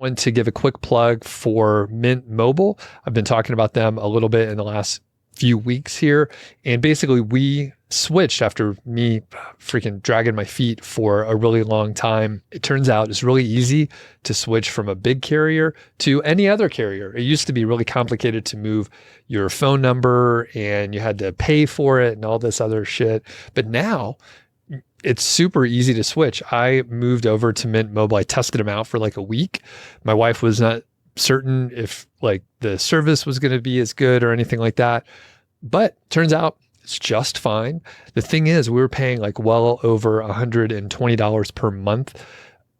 Want to give a quick plug for Mint Mobile. I've been talking about them a little bit in the last few weeks here. And basically we switched after me freaking dragging my feet for a really long time. It turns out it's really easy to switch from a big carrier to any other carrier. It used to be really complicated to move your phone number and you had to pay for it and all this other shit. But now it's super easy to switch. I moved over to Mint Mobile. I tested them out for like a week. My wife was not certain if like the service was going to be as good or anything like that. But turns out it's just fine. The thing is, we were paying like well over $120 per month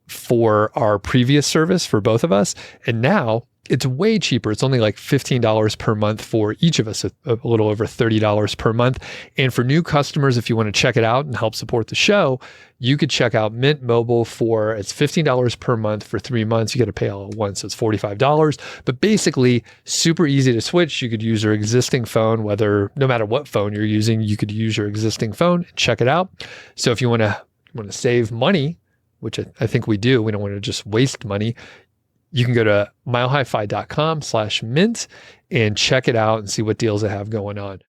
for our previous service for both of us. And now it's way cheaper. It's only like $15 per month for each of us, a little over $30 per month. And for new customers, if you want to check it out and help support the show, you could check out Mint Mobile it's $15 per month for 3 months. You got to pay all at once. So it's $45. But basically, super easy to switch. You could use your existing phone, no matter what phone you're using, you could use your existing phone and check it out. So if you want to save money, which I think we do, we don't want to just waste money, you can go to MHFI.com/mint and check it out and see what deals they have going on.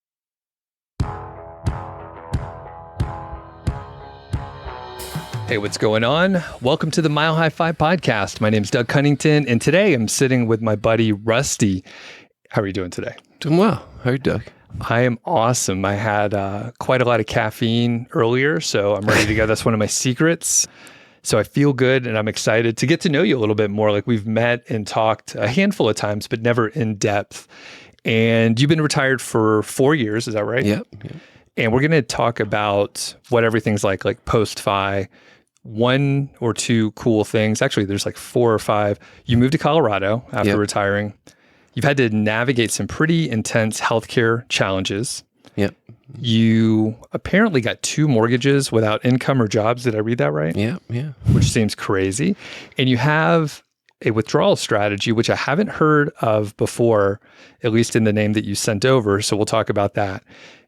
Hey, what's going on? Welcome to the Mile High Fi podcast. My name's Doug Cunnington, and today I'm sitting with my buddy Rusty. How are you doing today? Doing well. How are you, Doug? I am awesome. I had quite a lot of caffeine earlier, so I'm ready to go. That's one of my secrets. So I feel good and I'm excited to get to know you a little bit more. Like we've met and talked a handful of times, but never in depth. And you've been retired for 4 years, is that right? Yep. And we're going to talk about what everything's like post-fi. 1 or 2 cool things. Actually, there's like 4 or 5. You moved to Colorado after retiring. You've had to navigate some pretty intense healthcare challenges. Yep. You apparently got 2 mortgages without income or jobs. Did I read that right? Yeah. Which seems crazy. And you have a withdrawal strategy, which I haven't heard of before, at least in the name that you sent over. So we'll talk about that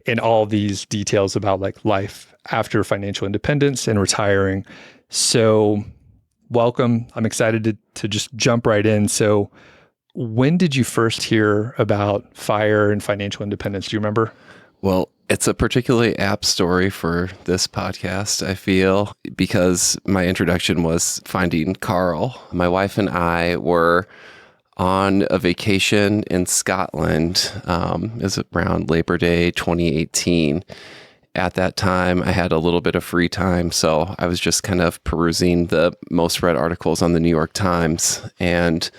and all these details about like life after financial independence and retiring. So welcome. I'm excited to just jump right in. So when did you first hear about FIRE and financial independence? Do you remember? Well, it's a particularly apt story for this podcast, I feel, because my introduction was finding Carl. My wife and I were on a vacation in Scotland. It was around Labor Day 2018. At that time, I had a little bit of free time, so I was just kind of perusing the most read articles on the New York Times. And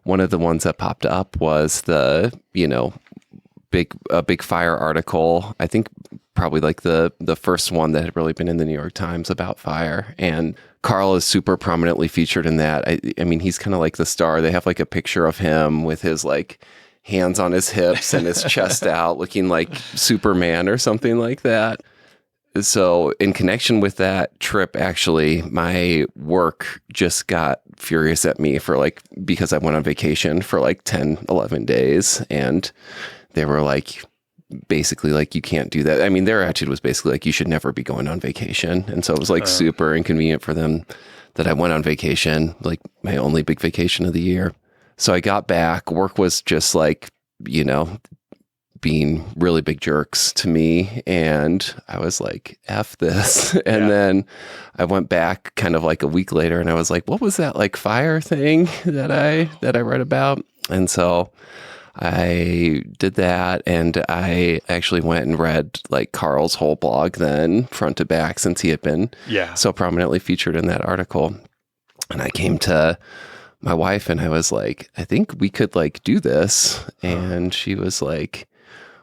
one of the ones that popped up was the, big FIRE article. I think probably like the first one that had really been in the New York Times about FIRE. And Carl is super prominently featured in that. I mean, he's kind of like the star. They have like a picture of him with his like hands on his hips and his chest out looking like Superman or something like that. So in connection with that trip, actually, my work just got furious at me because I went on vacation for like 10, 11 days. And they were like, basically like, you can't do that. I mean, their attitude was basically like, you should never be going on vacation. And so it was like super inconvenient for them that I went on vacation, like my only big vacation of the year. So I got back, work was just like, being really big jerks to me. And I was like, F this. And then I went back kind of like a week later and I was like, what was that like FIRE thing that I read about? And so I did that, and I actually went and read like Carl's whole blog then, front to back, since he had been so prominently featured in that article. And I came to my wife and I was like, I think we could like do this. And she was like,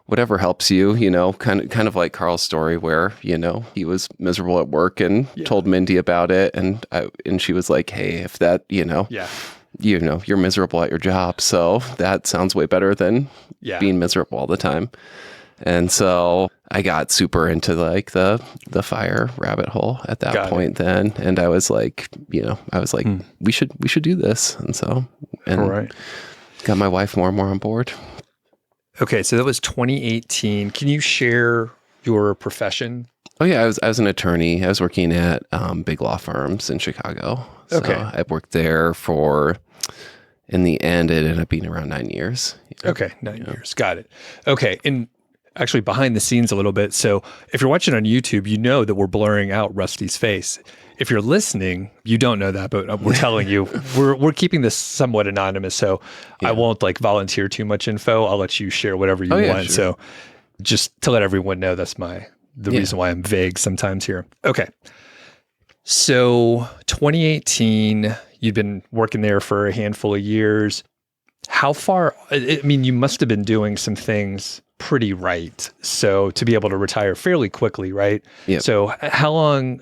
whatever helps you, kind of like Carl's story where, he was miserable at work and told Mindy about it. And she was like, hey, if that, you're miserable at your job. So that sounds way better than being miserable all the time. And so I got super into like the FIRE rabbit hole at that point then. And I was like, we should do this. And so, got my wife more and more on board. Okay. So that was 2018. Can you share your profession? Oh yeah. I was an attorney. I was working at big law firms in Chicago. So I worked there for in the end, it ended up being around 9 years. Okay, 9 years. Got it. Okay, and actually behind the scenes a little bit. So if you're watching on YouTube, you know that we're blurring out Rusty's face. If you're listening, you don't know that, but we're telling you, we're keeping this somewhat anonymous. So I won't like volunteer too much info. I'll let you share whatever you want. Sure. So just to let everyone know, that's the reason why I'm vague sometimes here. Okay. So 2018, you'd been working there for a handful of years. How far, I mean, you must have been doing some things pretty right. So to be able to retire fairly quickly, right? Yep. So how long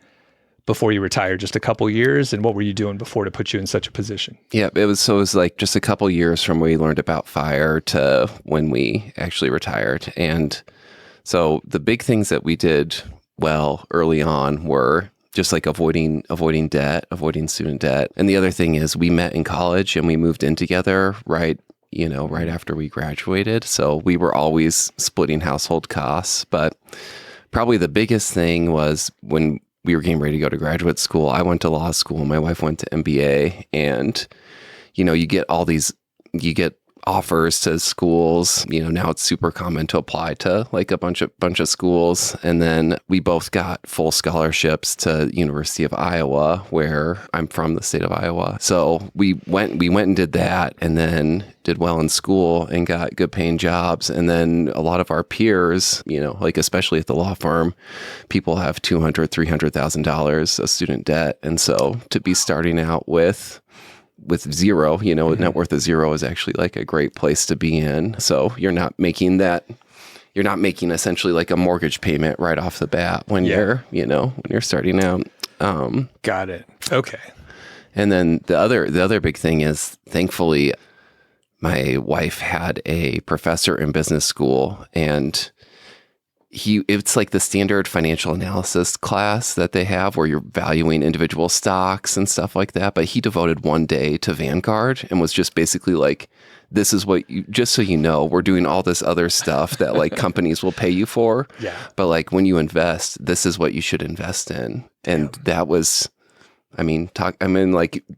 before you retired? Just a couple years? And what were you doing before to put you in such a position? Yeah, it was like just a couple years from when we learned about FIRE to when we actually retired. And so the big things that we did well early on were just like avoiding debt, avoiding student debt. And the other thing is we met in college and we moved in together right after we graduated. So we were always splitting household costs. But probably the biggest thing was when we were getting ready to go to graduate school, I went to law school, my wife went to MBA, and you get offers to schools. Now it's super common to apply to like a bunch of schools. And then we both got full scholarships to University of Iowa, where I'm from, the state of Iowa. So we went and did that, and then did well in school and got good paying jobs. And then a lot of our peers, like especially at the law firm, people have $200,000, $300,000 of student debt. And so to be starting out with zero, net worth of zero is actually like a great place to be in. So you're not making essentially like a mortgage payment right off the bat when you're starting out. Got it. Okay. And then the other big thing is, thankfully, my wife had a professor in business school, and it's like the standard financial analysis class that they have where you're valuing individual stocks and stuff like that. But he devoted one day to Vanguard and was just basically like, this is what just so you know, we're doing all this other stuff that like companies will pay you for. Yeah. But like when you invest, this is what you should invest in. And that was,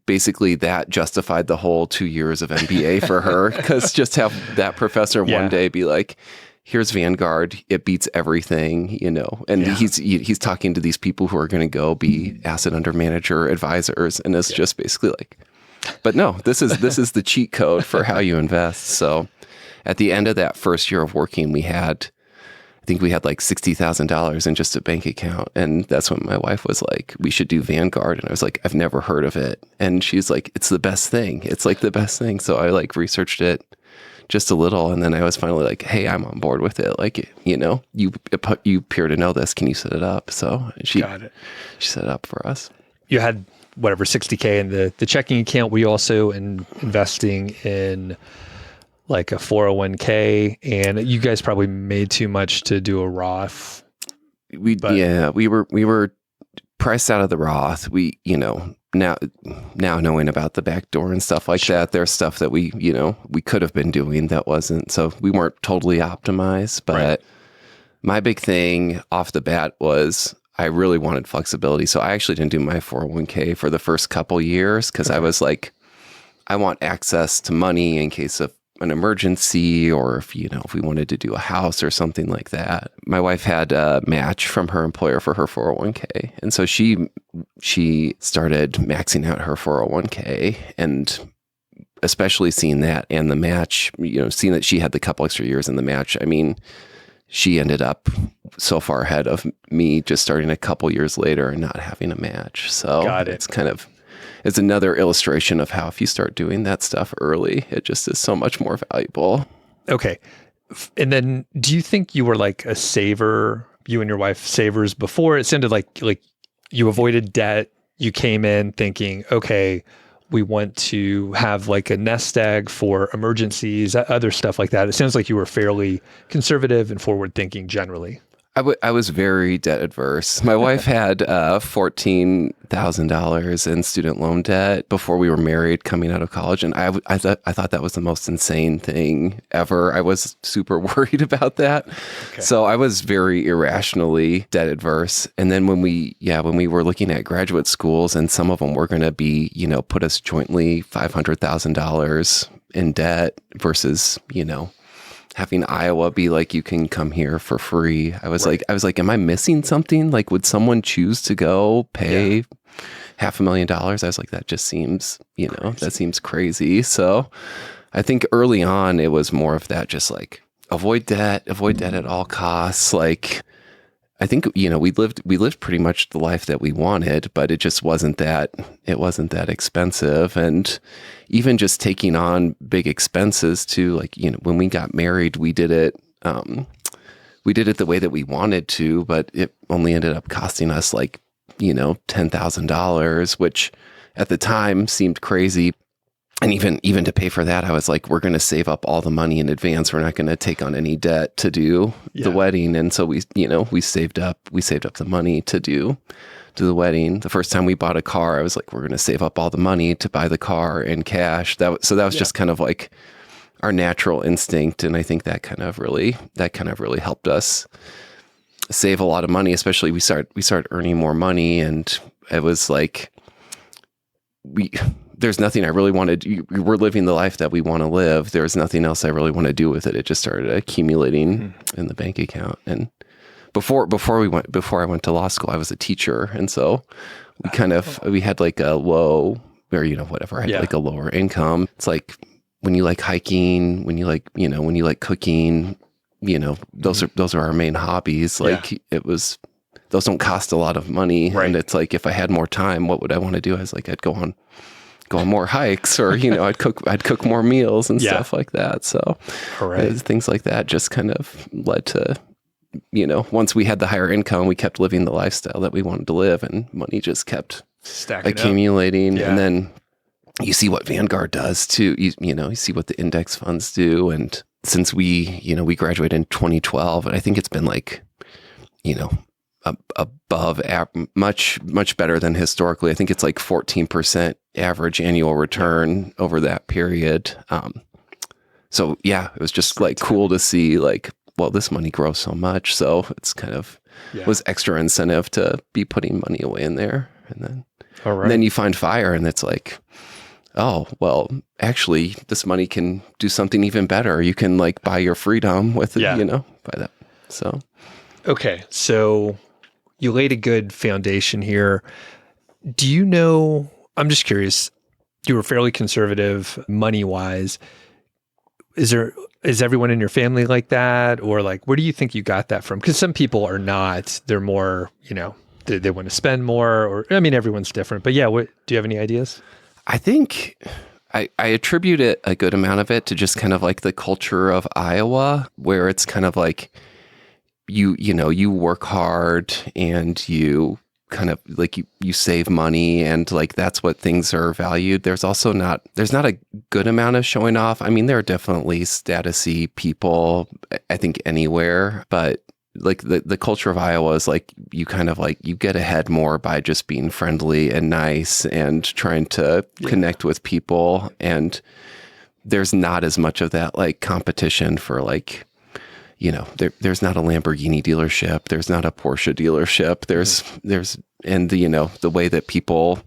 basically that justified the whole 2 years of MBA for her, because just have that professor one day be like, here's Vanguard, it beats everything, and he's talking to these people who are going to go be asset under manager advisors. And it's just basically like, but no, this is the cheat code for how you invest. So at the end of that first year of working, I think we had like $60,000 in just a bank account. And that's when my wife was like, we should do Vanguard. And I was like, I've never heard of it. And she's like, it's the best thing. It's like the best thing. So I like researched it just a little. And then I was finally like, hey, I'm on board with it. Like, you appear to know this. Can you set it up? So she set it up for us. You had whatever, $60K in the checking account. We also investing in like a 401k, and you guys probably made too much to do a Roth. We were priced out of the Roth. We, now knowing about the back door and stuff like that, there's stuff that we could have been doing that wasn't. So we weren't totally optimized, but my big thing off the bat was I really wanted flexibility. So I actually didn't do my 401k for the first couple years because I was like, I want access to money in case of an emergency, or if we wanted to do a house or something like that. My wife had a match from her employer for her 401k. And so she started maxing out her 401k, and especially seeing that and the match, seeing that she had the couple extra years in the match. I mean, she ended up so far ahead of me just starting a couple years later and not having a match. So it's another illustration of how if you start doing that stuff early, it just is so much more valuable. Okay. And then do you think you were like a saver, you and your wife savers before? It sounded like you avoided debt. You came in thinking, okay, we want to have like a nest egg for emergencies, other stuff like that. It sounds like you were fairly conservative and forward thinking generally. I was very debt adverse. My wife had $14,000 in student loan debt before we were married coming out of college. And I thought that was the most insane thing ever. I was super worried about that. Okay. So I was very irrationally debt adverse. And then when we were looking at graduate schools and some of them were going to be, put us jointly $500,000 in debt versus, having Iowa be like, you can come here for free. I was like, am I missing something? Like, would someone choose to go pay $500,000? I was like, that just seems, that seems crazy. So I think early on it was more of that, just like avoid debt at all costs. Like, I think, we lived pretty much the life that we wanted, but it just wasn't that expensive. And even just taking on big expenses too, like, when we got married, we did it the way that we wanted to, but it only ended up costing us like, $10,000, which at the time seemed crazy. And even to pay for that, I was like, we're going to save up all the money in advance. We're not going to take on any debt to do the wedding. And so we saved up the money to do the wedding. The first time we bought a car, I was like, we're going to save up all the money to buy the car in cash. That was just kind of like our natural instinct. And I think that kind of really helped us save a lot of money, especially we started earning more money. And it was like, there's nothing I really wanted. We're living the life that we want to live. There's nothing else I really want to do with it. It just started accumulating in the bank account. And before I went to law school, I was a teacher. And so we had like a low, or, whatever. I had like a lower income. It's like when you like hiking, when you like cooking, those are our main hobbies. Like those don't cost a lot of money. Right. And it's like, if I had more time, what would I want to do? I was like, I'd go on more hikes, or I'd cook more meals and stuff like that. So things like that just kind of led to, once we had the higher income, we kept living the lifestyle that we wanted to live, and money just kept stacking accumulating. Yeah. And then you see what Vanguard does too. You see what the index funds do. And since we graduated in 2012, and I think it's been like, above much better than historically. I think it's like 14% average annual return over that period. So yeah, it was just like cool to see like, well, this money grows so much. So it's kind of was extra incentive to be putting money away in there. And then you find FIRE, and it's like, oh, well, actually this money can do something even better. You can like buy your freedom with it, buy that. So. Okay. So you laid a good foundation here. Do you know, I'm just curious, you were fairly conservative money-wise. Is everyone in your family like that? Or like, where do you think you got that from? Because some people are not. They're more, they want to spend more, or, everyone's different. But yeah, do you have any ideas? I think I attribute it, a good amount of it, to just kind of like the culture of Iowa, where it's kind of like, you work hard and you kind of like you save money, and like that's what things are valued. There's not a good amount of showing off. There are definitely statusy people, I think, anywhere, but like the culture of Iowa is like, you kind of like, you get ahead more by just being friendly and nice and trying to connect with people. And there's not as much of that like competition for like, there's not a Lamborghini dealership. There's not a Porsche dealership. And the way that people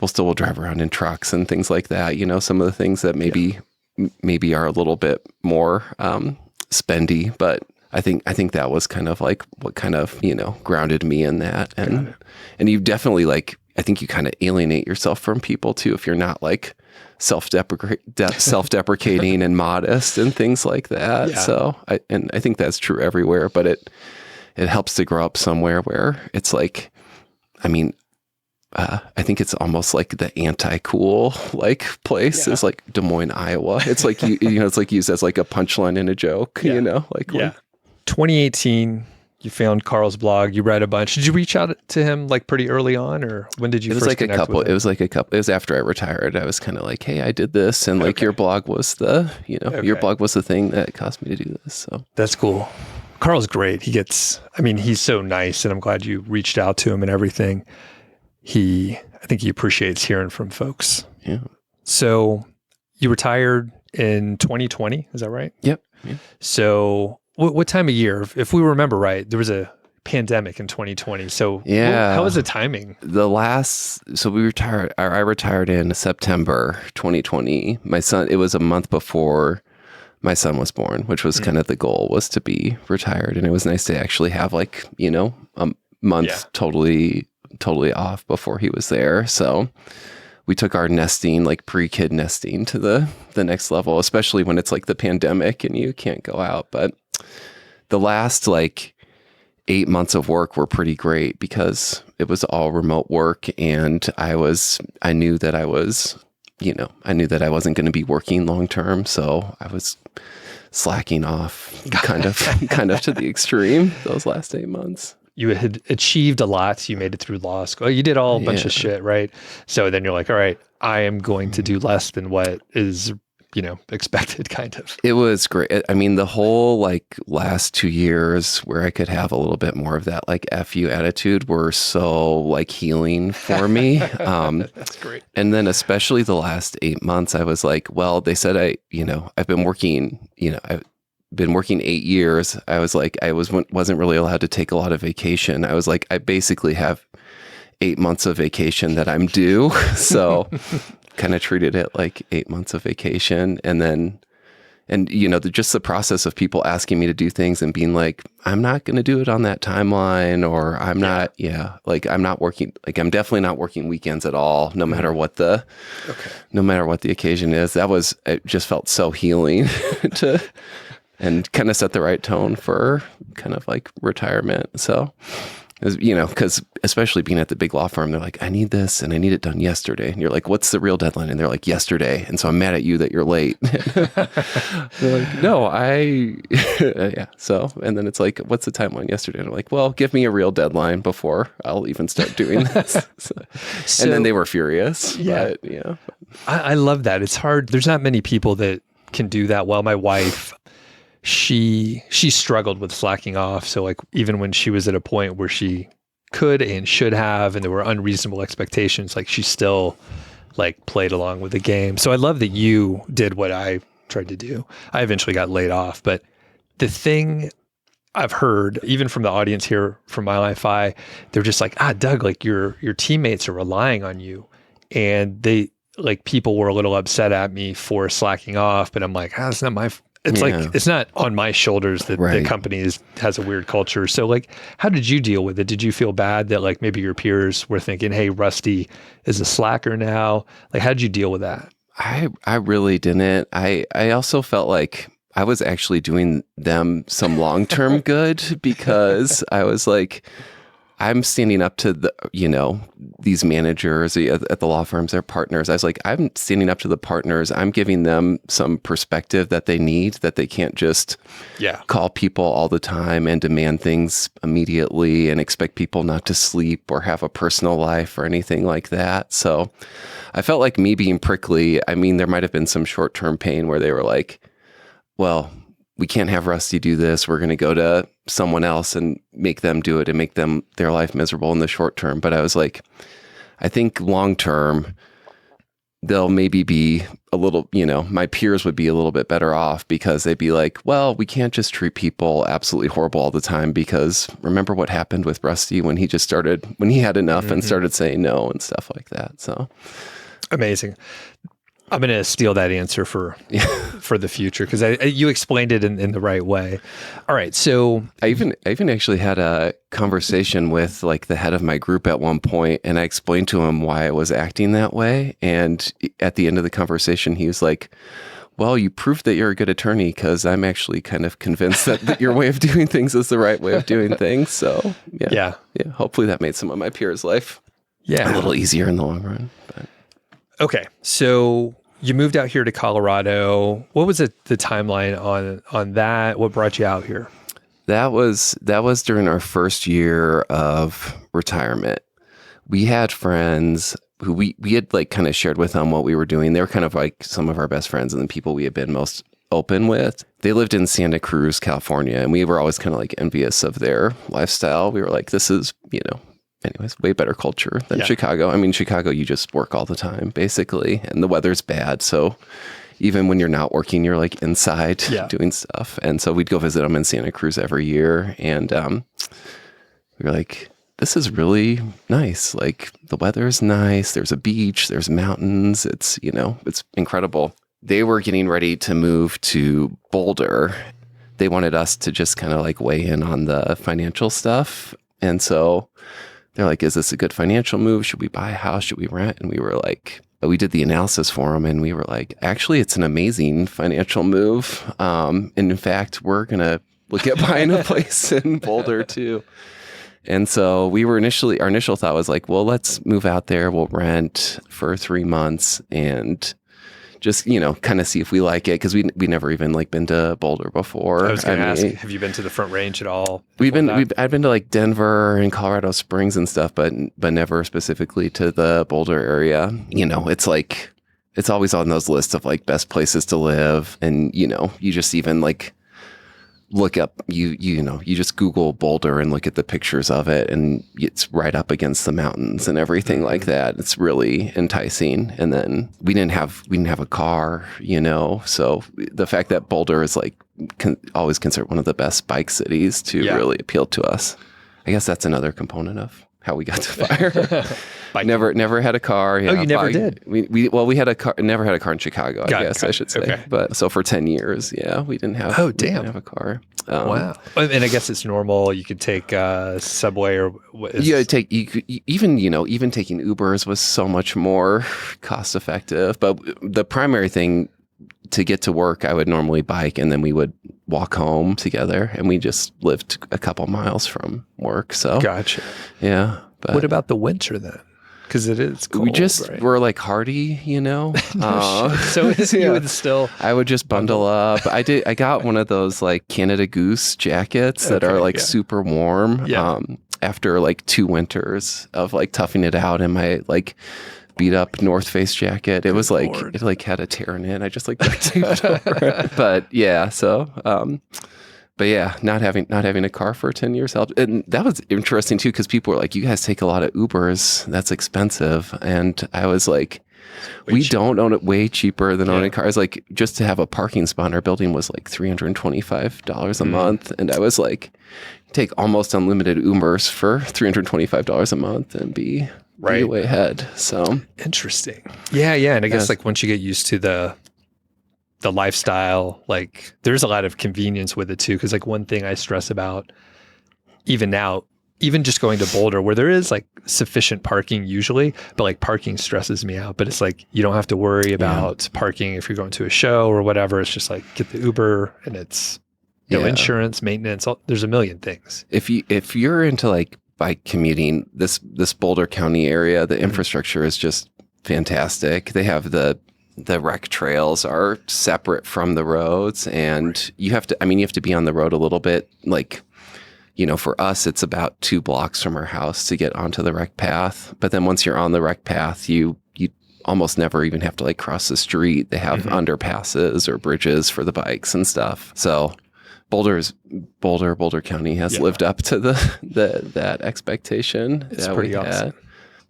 still will drive around in trucks and things like that. Some of the things that maybe are a little bit more spendy, but I think that was kind of like what kind of, grounded me in that. And you definitely like, I think you kind of alienate yourself from people too, if you're not like self-deprecating and modest and things like that. Yeah. So I think that's true everywhere, but it helps to grow up somewhere where it's like, I think it's almost like the anti-cool like place is like Des Moines, Iowa. It's like, it's like used as like a punchline in a joke, like. Yeah. 2018, you found Carl's blog, you read a bunch. Did you reach out to him like pretty early on, or when did you first connect with him? It was after I retired. I was kind of like, hey, I did this. And like your blog was the, your blog was the thing that caused me to do this. So that's cool. Carl's great. He's so nice, and I'm glad you reached out to him and everything. I think he appreciates hearing from folks. Yeah. So you retired in 2020, is that right? Yep. Yeah. So what time of year? If we remember right, there was a pandemic in 2020. So yeah, how was the timing? So we retired. I retired in September 2020. My son. It was a month before my son was born, which was kind of the goal, was to be retired, and it was nice to actually have a month totally off before he was there. So we took our nesting, like pre-kid nesting, to the next level, especially when it's like the pandemic and you can't go out. But the last 8 months of work were pretty great because it was all remote work, and I knew that I wasn't going to be working long term, so I was slacking off kind of to the extreme those last 8 months. You had achieved a lot. You made it through law school. You did a bunch of shit, right? So then you're like, all right, I am going to do less than what is expected, kind of. It was great. I mean, the whole last 2 years where I could have a little bit more of that F you attitude were so healing for me. That's great. And then especially the last 8 months, I was like, well, they said I've been working, I've been working 8 years. I was like, wasn't really allowed to take a lot of vacation. I was like, I basically have 8 months of vacation that I'm due. So kind of treated it like 8 months of vacation. And just the process of people asking me to do things and being like, I'm not going to do it on that timeline, or I'm not working. I'm definitely not working weekends at all, no matter what the occasion is. It just felt so healing and kind of set the right tone for kind of retirement. So, because especially being at the big law firm, they're like, I need this and I need it done yesterday. And you're like, what's the real deadline? And they're like, yesterday. And so I'm mad at you that you're late. They're like, no, yeah. So, and then it's like, what's the timeline yesterday? And I'm like, well, give me a real deadline before I'll even start doing this. And then they were furious. Yeah. But, I love that. It's hard. There's not many people that can do that well. My wife, she struggled with slacking off. So even when she was at a point where she could and should have, and there were unreasonable expectations, she still played along with the game. So I love that you did what I tried to do. I eventually got laid off, but the thing I've heard, even from the audience here from MHFI, they're just like, Doug, your teammates are relying on you. And they people were a little upset at me for slacking off, but I'm like, it's not my it's not on my shoulders that the company has a weird culture. So how did you deal with it? Did you feel bad that maybe your peers were thinking, hey, Rusty is a slacker now? How did you deal with that? I really didn't. I also felt like I was actually doing them some long-term good, because I was like, I'm standing up to these managers at the law firms, their partners. I was like, I'm standing up to the partners. I'm giving them some perspective that they need, that they can't just call people all the time and demand things immediately and expect people not to sleep or have a personal life or anything like that. So I felt like me being prickly. I mean, there might have been some short-term pain where they were like, well, we can't have Rusty do this. We're going to go to someone else and make them do it and make their life miserable in the short term. But I was like, I think long term, they'll maybe be a little, my peers would be a little bit better off, because they'd be like, well, we can't just treat people absolutely horrible all the time, because remember what happened with Rusty when he had enough and started saying no and stuff like that. So amazing. I'm going to steal that answer for the future, because you explained it in the right way. All right, so I even actually had a conversation with the head of my group at one point, and I explained to him why I was acting that way. And at the end of the conversation, he was like, well, you proved that you're a good attorney, because I'm actually kind of convinced that your way of doing things is the right way of doing things. So yeah. Hopefully that made some of my peers' life a little easier in the long run. But. Okay, so you moved out here to Colorado. What was the timeline on that? What brought you out here? That was during our first year of retirement. We had friends who we had kind of shared with them what we were doing. They were kind of some of our best friends and the people we had been most open with. They lived in Santa Cruz, California, and we were always kind of like envious of their lifestyle. We were like, this is, anyways, way better culture than Chicago. I mean, Chicago, you just work all the time, basically, and the weather's bad. So even when you're not working, you're like inside doing stuff. And so we'd go visit them in Santa Cruz every year. And we were like, this is really nice. Like the weather's nice. There's a beach, there's mountains. It's, it's incredible. They were getting ready to move to Boulder. They wanted us to just kind of like weigh in on the financial stuff. And so they're like, is this a good financial move? Should we buy a house? Should we rent? And we were like, we did the analysis for them and we were like, actually, it's an amazing financial move. And in fact, we're going to look at buying a place in Boulder too. And so our initial thought was like, well, let's move out there. We'll rent for 3 months and just, kind of see if we like it. Cause we never even like been to Boulder before. I was going to ask, have you been to the Front Range at all? I've been to like Denver and Colorado Springs and stuff, but never specifically to the Boulder area. It's like, it's always on those lists of like best places to live. And, you just even like look up, you just Google Boulder and look at the pictures of it and it's right up against the mountains and everything like that. It's really enticing. And then we didn't have a car, so the fact that Boulder is like always considered one of the best bike cities really appealed to us. I guess that's another component of how we got to fire. Never had a car. Yeah, you never did. We had a car. Never had a car in Chicago. I should say. Okay. But so for 10 years, we didn't have. Oh, damn. We didn't have a car. Wow. And I guess it's normal. You could take subway or even taking Ubers was so much more cost effective. But the primary thing to get to work, I would normally bike, and then we would walk home together, and we just lived a couple miles from work. So gotcha. Yeah. But what about the winter then? Because it is cold. We just were like hardy, So you would still. I would just bundle up. I got one of those like Canada Goose jackets that are like super warm. Yeah. After like 2 winters of like toughing it out in my like beat up North Face jacket. It was like it like had a tear in it. I just like taped over it. But yeah, so not having a car for 10 years helped. And that was interesting too, because people were like, you guys take a lot of Ubers. That's expensive. And I was like, we don't own it, way cheaper than owning cars. Like just to have a parking spot in our building was like $325 a month. And I was like, take almost unlimited Ubers for $325 a month and be way ahead. So interesting. Yeah. And I guess like once you get used to the lifestyle, like there's a lot of convenience with it too. Cause like one thing I stress about even now, even just going to Boulder where there is like sufficient parking usually, but like parking stresses me out. But it's like, you don't have to worry about parking if you're going to a show or whatever. It's just like get the Uber and it's no insurance, maintenance. There's a million things. If you're into like bike commuting, this Boulder County area, the infrastructure is just fantastic. They have the rec trails are separate from the roads, and you have to be on the road a little bit. Like, for us, it's about 2 blocks from our house to get onto the rec path. But then once you're on the rec path, you almost never even have to like cross the street. They have underpasses or bridges for the bikes and stuff. So Boulder County has lived up to that expectation. It's pretty awesome.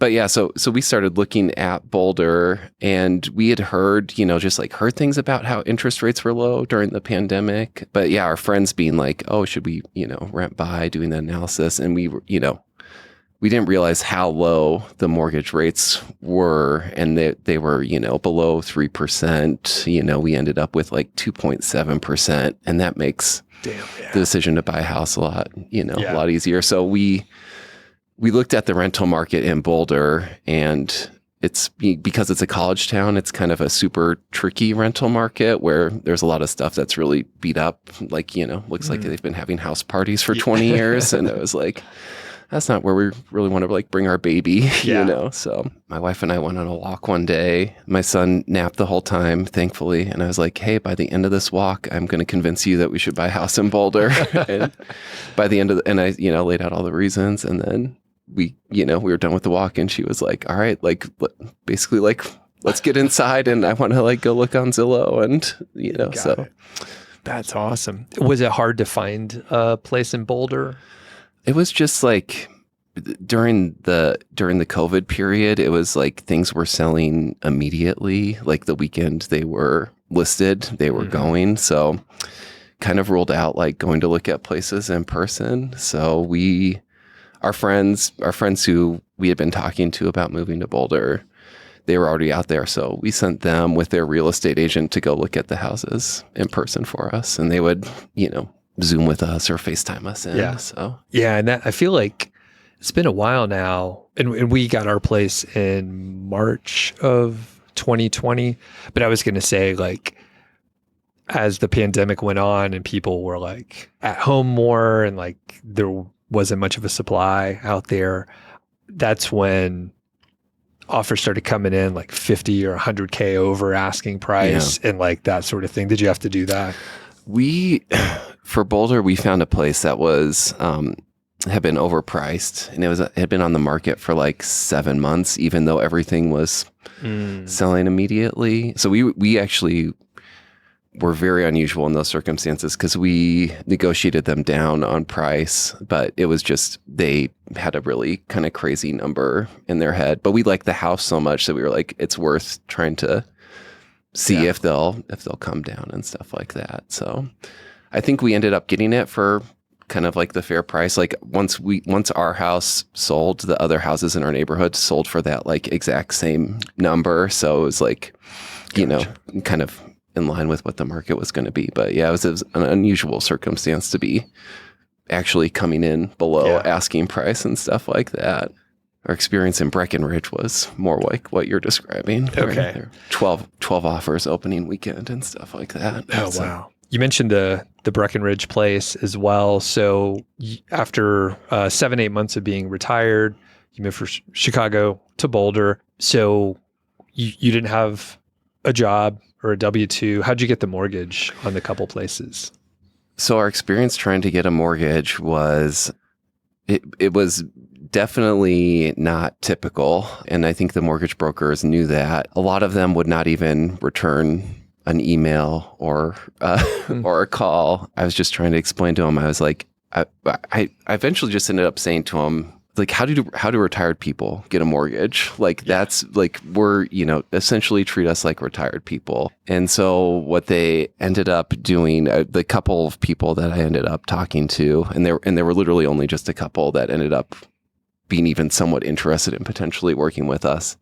But yeah, so we started looking at Boulder, and we had heard things about how interest rates were low during the pandemic. But yeah, our friends being like, oh, should we, rent by, doing the analysis. And we were, we didn't realize how low the mortgage rates were, and they were, below 3%. We ended up with like 2.7%, and that makes the decision to buy a house a lot easier. So we looked at the rental market in Boulder, and because it's a college town, it's kind of a super tricky rental market where there's a lot of stuff that's really beat up. Like, looks like they've been having house parties for 20 years. And it was like, that's not where we really want to like bring our baby, So my wife and I went on a walk one day. My son napped the whole time, thankfully. And I was like, hey, by the end of this walk, I'm going to convince you that we should buy a house in Boulder. And by the end of and I, laid out all the reasons. And then we were done with the walk, and she was like, all right, like basically like let's get inside and I want to like go look on Zillow and, Got it. That's awesome. Was it hard to find a place in Boulder? It was just like during the COVID period, it was like things were selling immediately. Like the weekend they were listed, they were going. So kind of ruled out like going to look at places in person. So our friends who we had been talking to about moving to Boulder, they were already out there. So we sent them with their real estate agent to go look at the houses in person for us. And they would, Zoom with us or FaceTime us in. Yeah. So yeah. And I feel like it's been a while now. And we got our place in March of 2020. But I was going to say, like, as the pandemic went on and people were like at home more and like there wasn't much of a supply out there, that's when offers started coming in like 50 or 100K over asking price and like that sort of thing. Did you have to do that? For Boulder, we found a place that was had been overpriced, and it had been on the market for like 7 months, even though everything was selling immediately. So we actually were very unusual in those circumstances because we negotiated them down on price, but it was just they had a really kind of crazy number in their head. But we liked the house so much that we were like, it's worth trying to see if they'll come down and stuff like that. So I think we ended up getting it for kind of like the fair price. Like once our house sold, the other houses in our neighborhood sold for that like exact same number. So it was like, kind of in line with what the market was going to be. But yeah, it was an unusual circumstance to be actually coming in below asking price and stuff like that. Our experience in Breckenridge was more like what you're describing. Okay. Right? 12 offers opening weekend and stuff like that. Oh, wow. You mentioned the Breckenridge place as well. So after 7-8 months of being retired, you moved from Chicago to Boulder. So you didn't have a job or a W-2. How'd you get the mortgage on the couple places? So our experience trying to get a mortgage was, it was definitely not typical. And I think the mortgage brokers knew that. A lot of them would not even return an email or a call. I was just trying to explain to them. I was like, I eventually just ended up saying to them, like, how do retired people get a mortgage? Like that's like, we're, essentially treat us like retired people. And so what they ended up doing, the couple of people that I ended up talking to, and there were literally only just a couple that ended up being even somewhat interested in potentially working with us.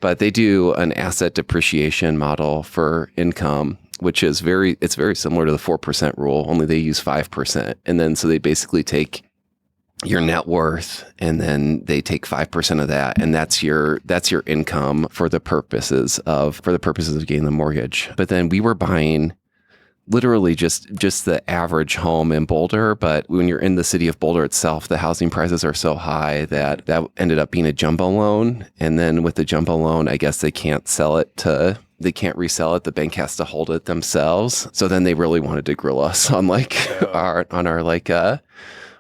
But they do an asset depreciation model for income, which is very similar to the 4% rule, only they use 5%. And then so they basically take your net worth and then they take 5% of that, and that's your income for the purposes of getting the mortgage. But then we were buying literally just the average home in Boulder, but when you're in the city of Boulder itself, the housing prices are so high that ended up being a jumbo loan. And then with the jumbo loan, I guess they can't resell it. The bank has to hold it themselves. So then they really wanted to grill us on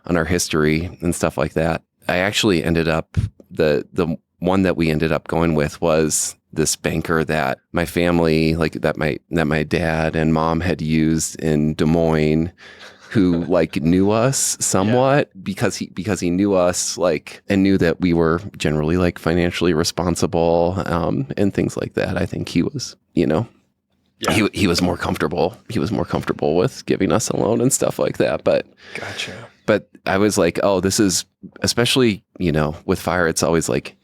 on our history and stuff like that. I actually ended up, the one that we ended up going with was this banker that my family, that my dad and mom had used in Des Moines, who knew us somewhat because he knew us and knew that we were generally financially responsible and things like that. I think he was, he was more comfortable. He was more comfortable with giving us a loan and stuff like that. But gotcha. But I was like, oh, this is, especially, with fire, it's always like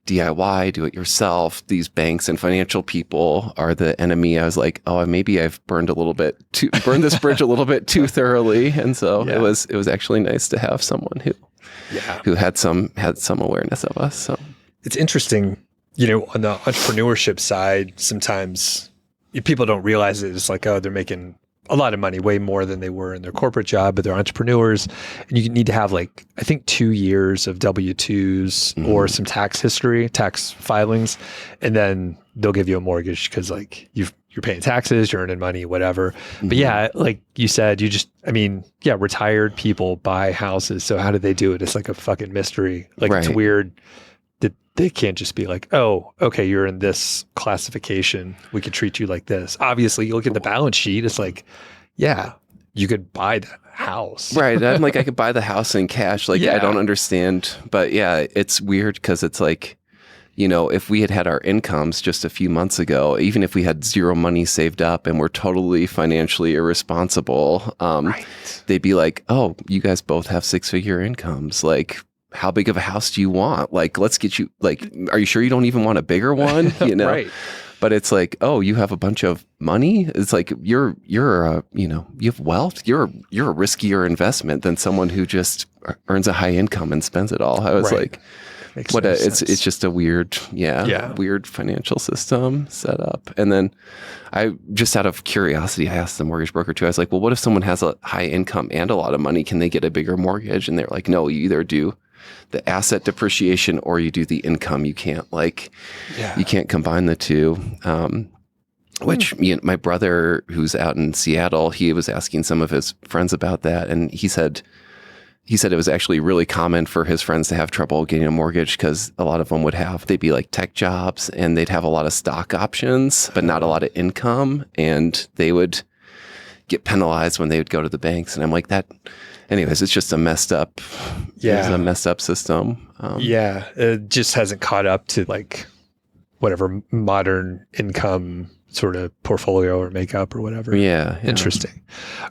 DIY, do it yourself. These banks and financial people are the enemy. I was like, oh, maybe I've burned this bridge a little bit too thoroughly. And so it was actually nice to have someone who had some awareness of us. So it's interesting, on the entrepreneurship side, sometimes people don't realize it. It's like, oh, they're making a lot of money, way more than they were in their corporate job, but they're entrepreneurs. And you need to have I think 2 years of W-2s or some tax history, tax filings. And then they'll give you a mortgage because you're paying taxes, you're earning money, whatever. But yeah, like you said, retired people buy houses. So how do they do it? It's like a fucking mystery. It's weird that they can't just be like, oh, okay, you're in this classification. We could treat you like this. Obviously, you look at the balance sheet. It's like, yeah, you could buy the house. Right. I'm like, I could buy the house in cash. Like, I don't understand. But yeah, it's weird because it's like, if we had our incomes just a few months ago, even if we had zero money saved up and we're totally financially irresponsible, they'd be like, oh, you guys both have 6-figure incomes. Like, how big of a house do you want? Like, let's get you, like, are you sure you don't even want a bigger one? Right. But it's like, oh, you have a bunch of money. It's like you have wealth. You're a riskier investment than someone who just earns a high income and spends it all. I was like, it's just a weird, weird financial system set up. And then I just out of curiosity, I asked the mortgage broker too. I was like, well, what if someone has a high income and a lot of money? Can they get a bigger mortgage? And they're like, no, you either do the asset depreciation or you do the income. You can't you can't combine the two. Which my brother who's out in Seattle, he was asking some of his friends about that. And he said it was actually really common for his friends to have trouble getting a mortgage because a lot of them they'd be like tech jobs and they'd have a lot of stock options, but not a lot of income. And they would get penalized when they would go to the banks. And I'm like anyways, it's just a messed up, it's a messed up system. It just hasn't caught up to like whatever modern income sort of portfolio or makeup or whatever. Yeah. Interesting.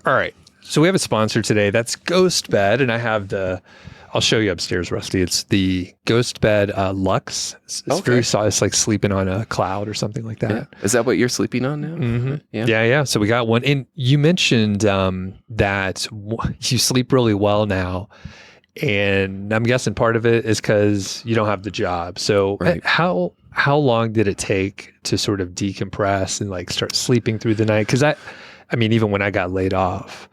All right. So we have a sponsor today. That's Ghost Bed. And I have I'll show you upstairs, Rusty. It's the Ghost Bed Luxe. It's very soft. It's like sleeping on a cloud or something like that. Yeah. Is that what you're sleeping on now? Mm-hmm. Yeah. So we got one. And you mentioned that you sleep really well now. And I'm guessing part of it is because you don't have the job. So how long did it take to sort of decompress and like start sleeping through the night? Because I mean, even when I got laid off,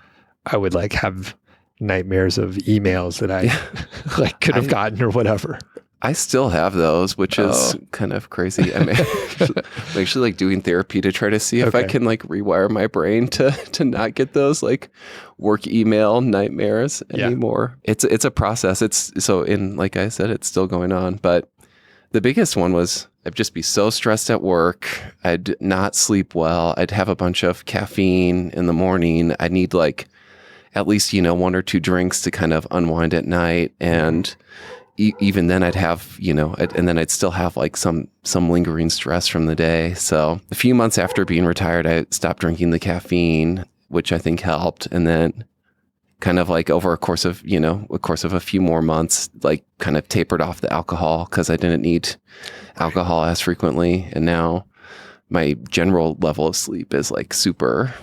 I would like have nightmares of emails that I like could have gotten or whatever. I still have those, which is kind of crazy. I'm actually like doing therapy to try to see if I can like rewire my brain to not get those like work email nightmares anymore. It's a process. Like I said, it's still going on. But the biggest one was I'd just be so stressed at work. I'd not sleep well. I'd have a bunch of caffeine in the morning. I'd need like at least, 1 or 2 drinks to kind of unwind at night. And even then I'd have, and then I'd still have like some lingering stress from the day. So a few months after being retired, I stopped drinking the caffeine, which I think helped. And then kind of like over a course of a few more months, like kind of tapered off the alcohol because I didn't need alcohol as frequently. And now my general level of sleep is like super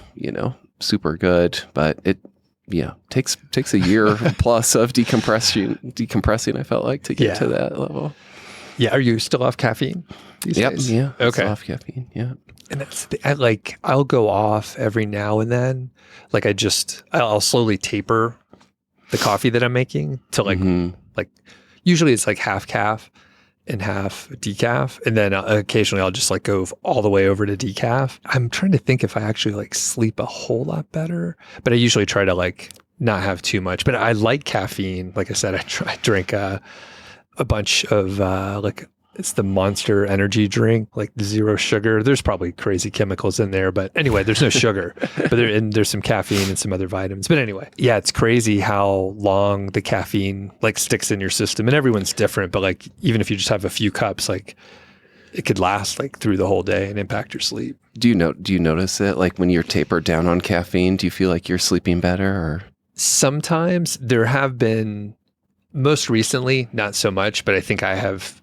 good, but it takes a year plus of decompressing, I felt like, to get to that level. Yeah. Are you still off caffeine these days? Yeah. Okay. Still off caffeine. Yeah. And that's I'll go off every now and then. Like I'll slowly taper the coffee that I'm making to like usually it's like half calf and half decaf. And then occasionally I'll just like go all the way over to decaf. I'm trying to think if I actually like sleep a whole lot better, but I usually try to like not have too much, but I like caffeine. Like I said, I drink a bunch of like it's the Monster energy drink, like 0 sugar. There's probably crazy chemicals in there, but anyway, there's no sugar, but there's some caffeine and some other vitamins. But anyway, yeah, it's crazy how long the caffeine like sticks in your system, and everyone's different. But like, even if you just have a few cups, like it could last like through the whole day and impact your sleep. Do you notice it? Like when you're tapered down on caffeine, do you feel like you're sleeping better? Or sometimes there have been, most recently, not so much, but I think I have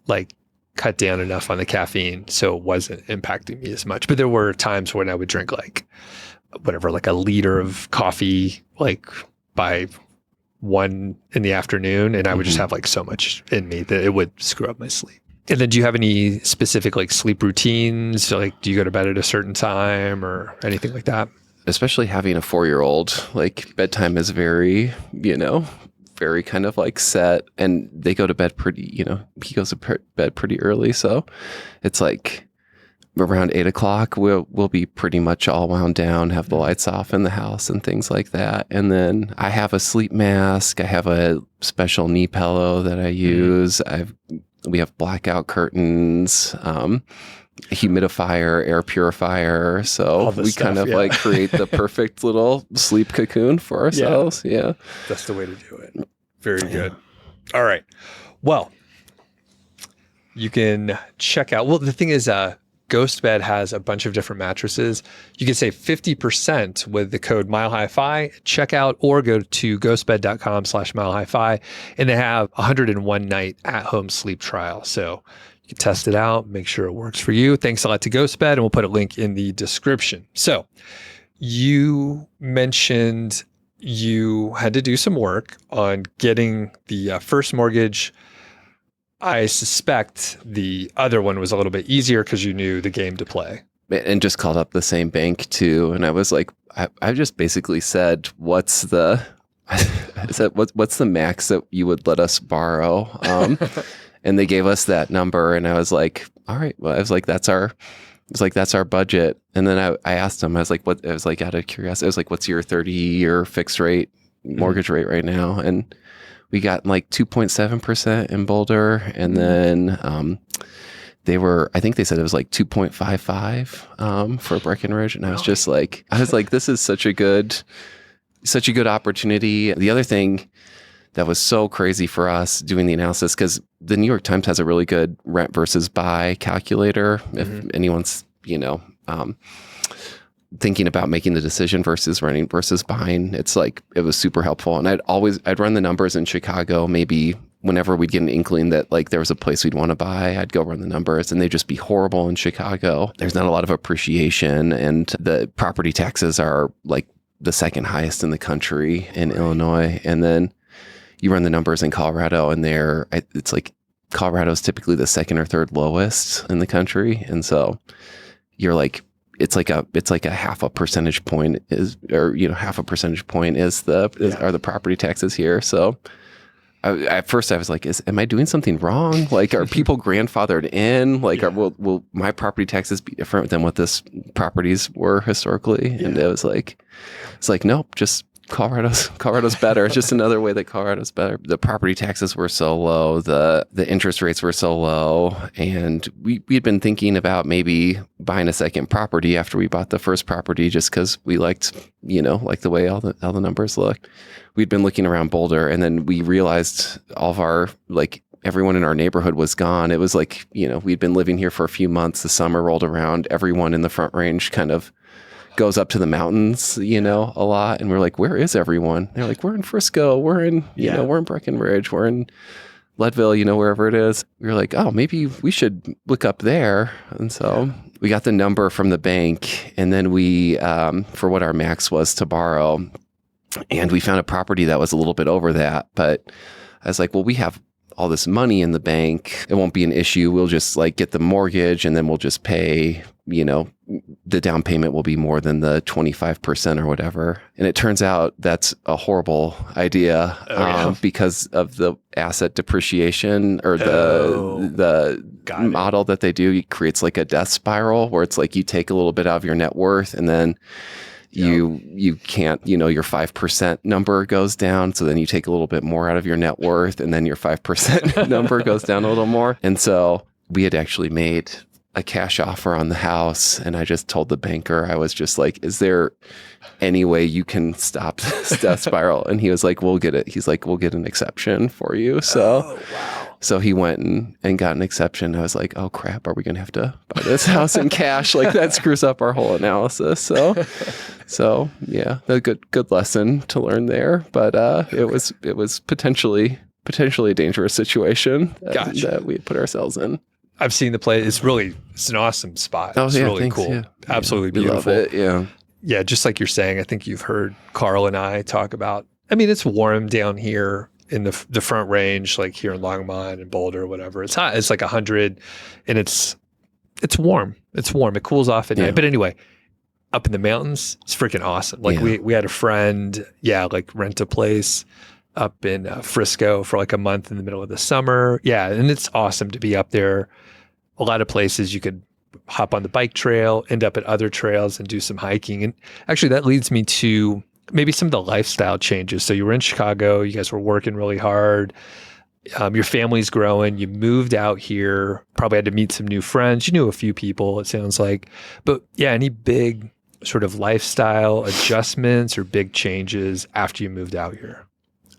like cut down enough on the caffeine so it wasn't impacting me as much. But there were times when I would drink like whatever, like a liter of coffee, like by 1 in the afternoon, and I would just have like so much in me that it would screw up my sleep. And then do you have any specific like sleep routines? So, like, do you go to bed at a certain time or anything like that? Especially having a 4-year-old, like bedtime is very, very kind of like set, and they go to bed pretty, he goes to bed pretty early. So it's like around 8 o'clock, we'll be pretty much all wound down, have the lights off in the house and things like that. And then I have a sleep mask. I have a special knee pillow that I use. I've We have blackout curtains, humidifier, air purifier. So we stuff, kind of like create the perfect little sleep cocoon for ourselves. Yeah. That's the way to do it. Very good. All right. Well, you can check out, well, the thing is, GhostBed has a bunch of different mattresses. You can save 50% with the code MileHiFi. Check out or go to ghostbed.com/MileHiFi, and they have 101 night at-home sleep trial. So you can test it out, make sure it works for you. Thanks a lot to GhostBed, and we'll put a link in the description. So you mentioned you had to do some work on getting the first mortgage. I suspect the other one was a little bit easier because you knew the game to play. And just called up the same bank too. And I was like, I just basically said, what's the max that you would let us borrow? And they gave us that number, and I was like, all right. Well, I was like, that's our budget. And then I asked them, I was like, out of curiosity, I was like, what's your 30-year fixed rate mortgage rate right now? And we got like 2.7% in Boulder. And then I think they said it was like 2.55 for Breckenridge. And I was just like, this is such a good opportunity. The other thing that was so crazy for us doing the analysis, because the New York Times has a really good rent versus buy calculator. If anyone's, thinking about making the decision versus renting versus buying, it's like, it was super helpful. And I'd run the numbers in Chicago, maybe whenever we'd get an inkling that like there was a place we'd want to buy, I'd go run the numbers, and they'd just be horrible in Chicago. There's not a lot of appreciation, and the property taxes are like the second highest in the country in Illinois. And then you run the numbers in Colorado, and it's like Colorado's typically the second or third lowest in the country. And so you're like, it's like a half a percentage point are the property taxes here. So at first I was like, am I doing something wrong? Like, are people grandfathered in? Like, will my property taxes be different than what this properties were historically? Yeah. And it's like, nope, just Colorado's better. It's just another way that Colorado's better. The property taxes were so low, the interest rates were so low, and we had been thinking about maybe buying a second property after we bought the first property, just because we liked the way all the numbers look. We'd been looking around Boulder, and then we realized all of our everyone in our neighborhood was gone. It was like, we'd been living here for a few months. The summer rolled around. Everyone in the Front Range kind of goes up to the mountains, a lot. And we're like, where is everyone? They're like, we're in Frisco. We're in, we're in Breckenridge. We're in Leadville, wherever it is. We were like, oh, maybe we should look up there. And so we got the number from the bank, and then we, for what our max was to borrow, and we found a property that was a little bit over that. But I was like, well, we have all this money in the bank. It won't be an issue. We'll just get the mortgage, and then we'll just pay, the down payment will be more than the 25% or whatever. And it turns out that's a horrible idea because of the asset depreciation, or the model that they do. It creates like a death spiral where it's like you take a little bit out of your net worth, and then you can't, your 5% number goes down. So then you take a little bit more out of your net worth, and then your 5% number goes down a little more. And so we had actually made a cash offer on the house, and I just told the banker, I was just like, is there any way you can stop this death spiral? And he was like, we'll get it. He's like, we'll get an exception for you. So, So he went and got an exception. I was like, oh crap, are we going to have to buy this house in cash? Like, that screws up our whole analysis. So yeah, a good lesson to learn there. But it was potentially a dangerous situation that we put ourselves in. I've seen the play. It's an awesome spot. Oh, it's really cool. Yeah. Absolutely beautiful. We love it. Yeah. Yeah. Just like you're saying, I think you've heard Carl and I talk about, it's warm down here in the Front Range, like here in Longmont and Boulder, whatever. It's hot. It's like 100, and it's warm. It's warm. It cools off at night. But anyway, up in the mountains, it's freaking awesome. Like we had a friend, rent a place up in Frisco for like a month in the middle of the summer. Yeah. And it's awesome to be up there. A lot of places you could hop on the bike trail, end up at other trails, and do some hiking. And actually that leads me to maybe some of the lifestyle changes. So you were in Chicago, you guys were working really hard. Your family's growing. You moved out here, probably had to meet some new friends. You knew a few people, it sounds like. But yeah, any big sort of lifestyle adjustments or big changes after you moved out here?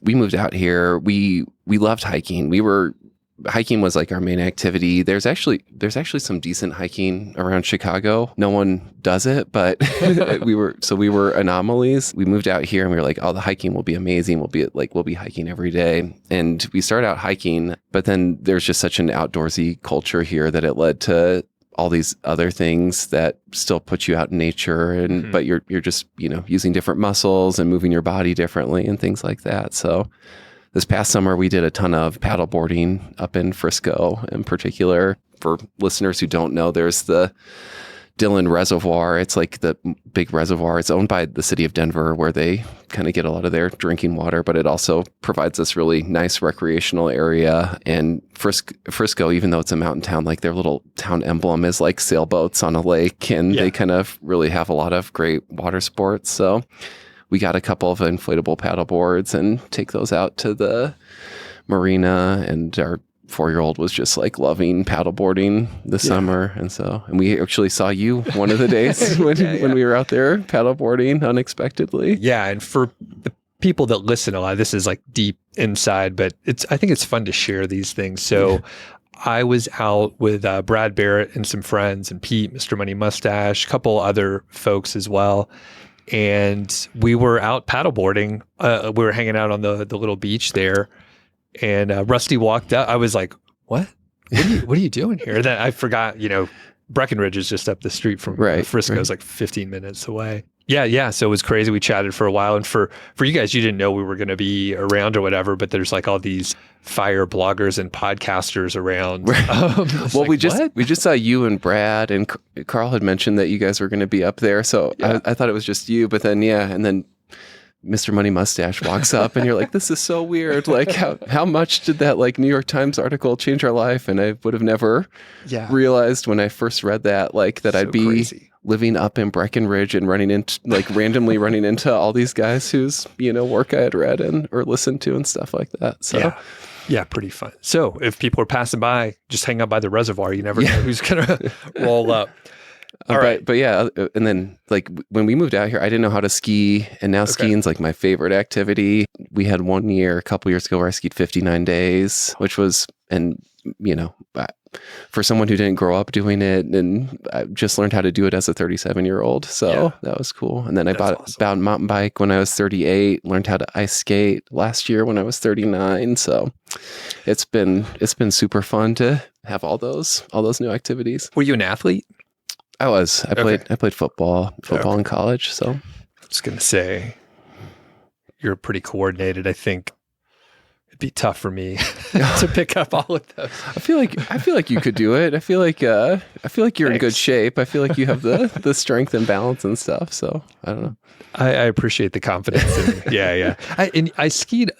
We moved out here. We loved hiking. Hiking was like our main activity. There's actually some decent hiking around Chicago. No one does it, but we were anomalies. We moved out here and we were like, oh, the hiking will be amazing. We'll be hiking every day. And we started out hiking, but then there's just such an outdoorsy culture here that it led to all these other things that still put you out in nature, and but you're just, using different muscles and moving your body differently and things like that. So this past summer, we did a ton of paddleboarding up in Frisco in particular. For listeners who don't know, there's the Dillon Reservoir. It's like the big reservoir. It's owned by the city of Denver, where they kind of get a lot of their drinking water, but it also provides this really nice recreational area. And Frisco, even though it's a mountain town, like their little town emblem is like sailboats on a lake, and they kind of really have a lot of great water sports. So we got a couple of inflatable paddle boards and take those out to the marina, and our 4-year-old was just like loving paddleboarding this summer. And we actually saw you one of the days when we were out there paddleboarding unexpectedly. Yeah. And for the people that listen a lot, this is like deep inside, but I think it's fun to share these things. So I was out with Brad Barrett and some friends, and Pete, Mr. Money Mustache, a couple other folks as well. And we were out paddleboarding. We were hanging out on the little beach there. And Rusty walked up. I was like, what? What are you doing here? Then I forgot, Breckenridge is just up the street from Frisco. It's like 15 minutes away. Yeah. So it was crazy. We chatted for a while. And for you guys, you didn't know we were going to be around or whatever, but there's like all these fire bloggers and podcasters around. Well, like, we just saw you and Brad, and Carl had mentioned that you guys were going to be up there. So I thought it was just you, but then, and then Mr. Money Mustache walks up and you're like, this is so weird. Like how much did that like New York Times article change our life? And I would have never realized when I first read that, like that I'd be crazy, living up in Breckenridge and randomly running into all these guys whose, work I had read or listened to and stuff like that. So yeah, pretty fun. So if people are passing by, just hang out by the reservoir. You never know who's going to roll up. But yeah, and then like when we moved out here, I didn't know how to ski, and now skiing's like my favorite activity. We had one year, a couple years ago, where I skied 59 days, which was, for someone who didn't grow up doing it, and I just learned how to do it as a 37-year-old. So that was cool. And then I bought a mountain bike when I was 38, learned how to ice skate last year when I was 39. So it's been super fun to have all those new activities. Were you an athlete? I was. I played football in college. So I was going to say, you're pretty coordinated. I think it'd be tough for me to pick up all of those. I feel like you could do it. I feel like you're in good shape. I feel like you have the strength and balance and stuff. So I don't know. I appreciate the confidence. I skied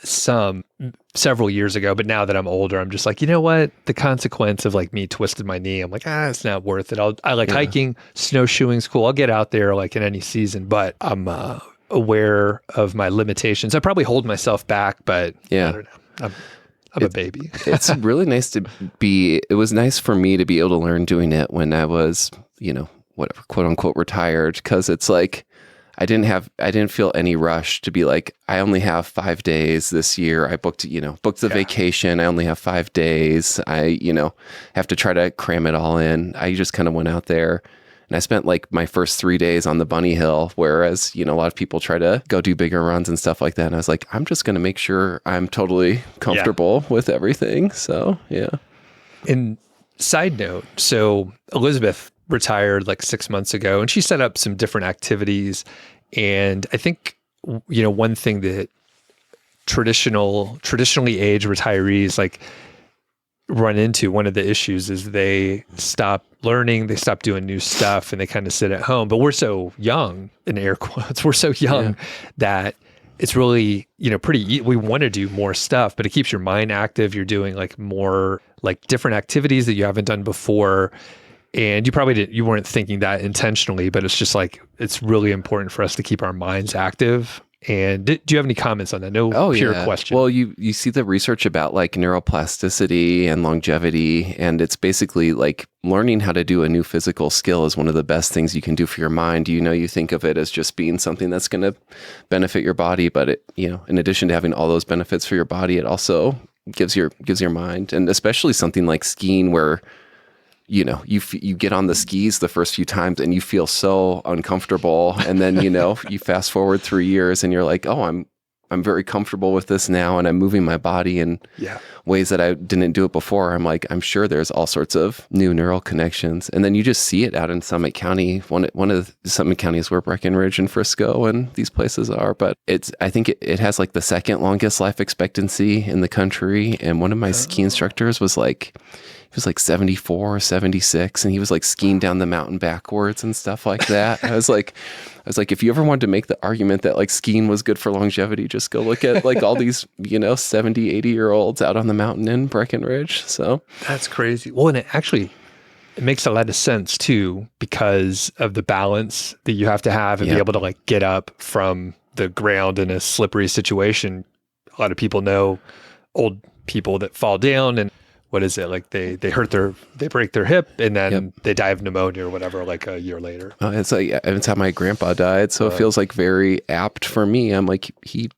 several years ago, but now that I'm older, I'm just like, you know what? The consequence of like me twisted my knee, I'm like, it's not worth it. I like hiking, snowshoeing's cool. I'll get out there like in any season, but I'm aware of my limitations. I probably hold myself back, but I don't know. I'm a baby. It's really nice it was nice for me to be able to learn doing it when I was, whatever, quote unquote, retired. Cause it's like, I didn't feel any rush to be like, I only have 5 days this year. I booked the vacation. I only have 5 days. I, have to try to cram it all in. I just kind of went out there and I spent like my first 3 days on the bunny hill, whereas, a lot of people try to go do bigger runs and stuff like that. And I was like, I'm just going to make sure I'm totally comfortable with everything. So, yeah. And side note, so Elizabeth retired like 6 months ago, and she set up some different activities. And I think, one thing that traditionally aged retirees like run into, one of the issues is they stop learning, they stop doing new stuff, and they kind of sit at home. But we're so young, in air quotes, we're so young that it's really, we want to do more stuff, but it keeps your mind active. You're doing like more like different activities that you haven't done before. And you weren't thinking that intentionally, but it's just like, it's really important for us to keep our minds active. And do you have any comments on that? No pure question. Well, you see the research about like neuroplasticity and longevity, and it's basically like learning how to do a new physical skill is one of the best things you can do for your mind. You think of it as just being something that's going to benefit your body, but it, in addition to having all those benefits for your body, it also gives your mind, and especially something like skiing where you get on the skis the first few times and you feel so uncomfortable. And then, you fast forward 3 years and you're like, oh, I'm very comfortable with this now. And I'm moving my body in ways that I didn't do it before. I'm like, I'm sure there's all sorts of new neural connections. And then you just see it out in Summit County. One of the Summit counties where Breckenridge and Frisco and these places are, but I think it has like the second longest life expectancy in the country. And one of my ski instructors was like, he was like 74 or 76, and he was like skiing down the mountain backwards and stuff like that. I was like, if you ever wanted to make the argument that like skiing was good for longevity, just go look at like all these, 70, 80-year-olds out on the mountain in Breckenridge. So that's crazy. Well, and it makes a lot of sense too, because of the balance that you have to have and be able to like get up from the ground in a slippery situation. A lot of people know old people that fall down and what is it? Like they break their hip and then they die of pneumonia or whatever, like a year later. It's how my grandpa died. So it feels like very apt for me. I'm like, he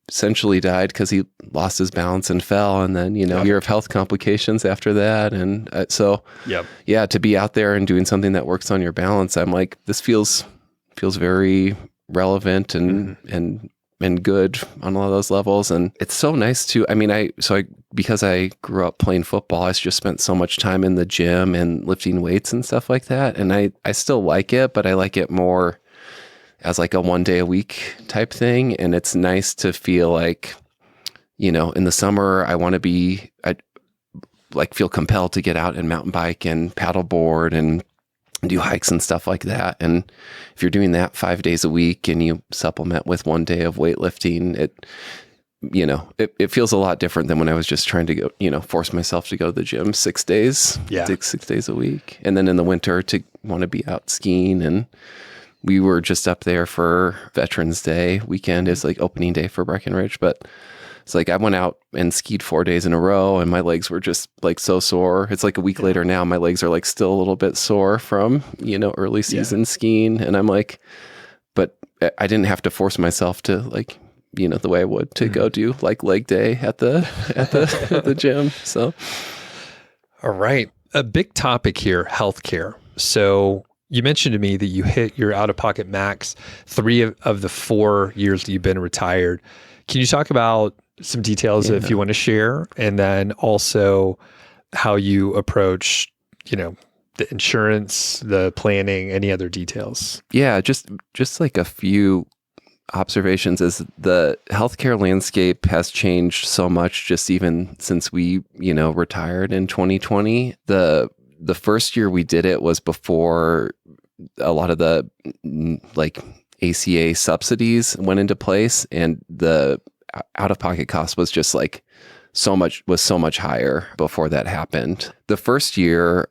essentially died because he lost his balance and fell. And then, year of health complications after that. And to be out there and doing something that works on your balance, I'm like, this feels very relevant and good on all of those levels. And it's so nice to, because I grew up playing football, I just spent so much time in the gym and lifting weights and stuff like that. And I still like it, but I like it more as like a 1 day a week type thing. And it's nice to feel like, in the summer, I feel compelled to get out and mountain bike and paddleboard and do hikes and stuff like that. And if you're doing that 5 days a week and you supplement with 1 day of weightlifting, it feels a lot different than when I was just trying to go, force myself to go to the gym 6 days, 6 days a week. And then in the winter to want to be out skiing. And we were just up there for Veterans Day weekend. It's like opening day for Breckenridge, but it's like I went out and skied 4 days in a row and my legs were just like so sore. It's like a week later now, my legs are like still a little bit sore from, early season skiing. And I'm like, but I didn't have to force myself to like, the way I would to go do like leg day at the gym. So. All right. A big topic here, healthcare. So you mentioned to me that you hit your out-of-pocket max 3 of the 4 years that you've been retired. Can you talk about some details if you want to share, and then also how you approach, the insurance, the planning, any other details? Yeah, just like a few observations is the healthcare landscape has changed so much just even since we, retired in 2020. The first year we did it was before a lot of the like ACA subsidies went into place, and the out-of-pocket cost was just like so much higher before that happened. The first year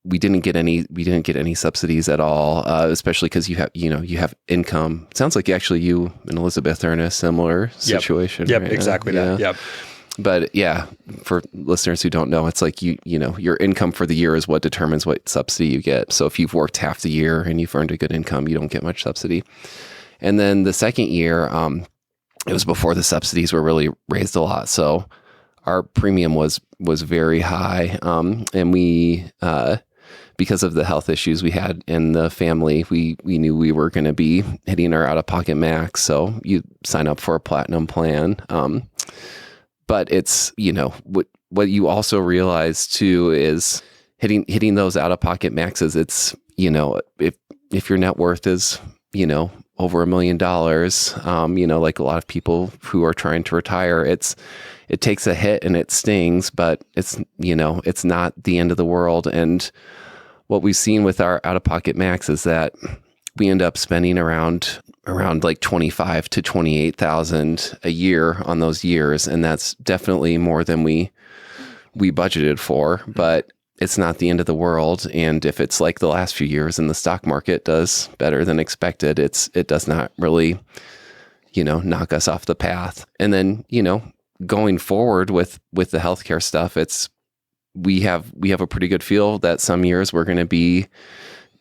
we didn't get any subsidies at all, especially because you have income. It sounds like actually you and Elizabeth are in a similar situation. Yep, right? exactly that. Yep. But yeah, for listeners who don't know, it's like your income for the year is what determines what subsidy you get. So if you've worked half the year and you've earned a good income, you don't get much subsidy. And then the second year, it was before the subsidies were really raised a lot. So our premium was very high. And we, because of the health issues we had in the family, we knew we were going to be hitting our out-of-pocket max. So you sign up for a platinum plan. But it's, what you also realize too is hitting those out-of-pocket maxes. It's, if your net worth is, over $1 million, like a lot of people who are trying to retire, it takes a hit and it stings, but it's not the end of the world. And what we've seen with our out-of-pocket max is that we end up spending around like 25 to 28,000 a year on those years, and that's definitely more than we budgeted for. But it's not the end of the world. And if it's like the last few years and the stock market does better than expected, it does not really, knock us off the path. And then, going forward with the healthcare stuff, we have a pretty good feel that some years we're going to be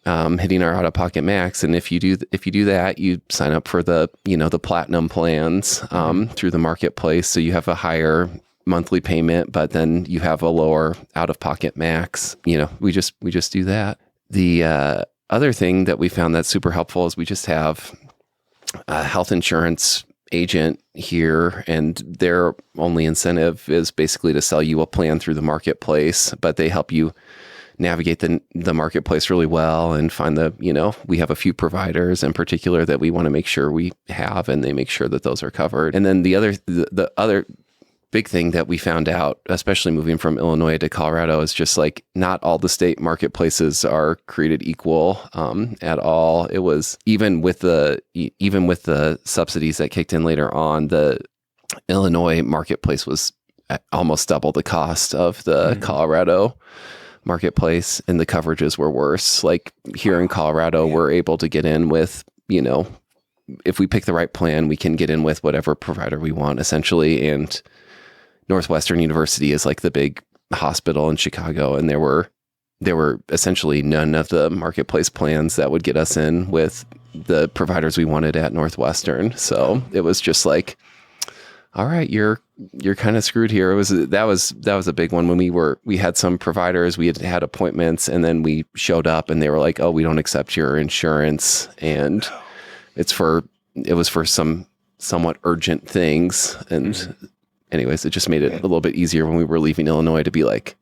hitting our out-of-pocket max. And if you do that, you sign up for the platinum plans through the marketplace. So you have a higher monthly payment, but then you have a lower out-of-pocket max. We just do that. The other thing that we found that's super helpful is we just have a health insurance agent here, and their only incentive is basically to sell you a plan through the marketplace, but they help you navigate the marketplace really well and find we have a few providers in particular that we want to make sure we have, and they make sure that those are covered. And then the other big thing that we found out, especially moving from Illinois to Colorado, is just like not all the state marketplaces are created equal at all. It was even with the subsidies that kicked in later on, the Illinois marketplace was almost double the cost of the Colorado marketplace, and the coverages were worse. Like here in Colorado, we're able to get in with, if we pick the right plan, we can get in with whatever provider we want essentially. And Northwestern University is like the big hospital in Chicago, and there were essentially none of the marketplace plans that would get us in with the providers we wanted at Northwestern. So it was just like, all right, you're kind of screwed here. That was a big one when we had some providers, we had appointments, and then we showed up and they were like, oh, we don't accept your insurance, and it was for some somewhat urgent things. And anyways, it just made it a little bit easier when we were leaving Illinois to be like,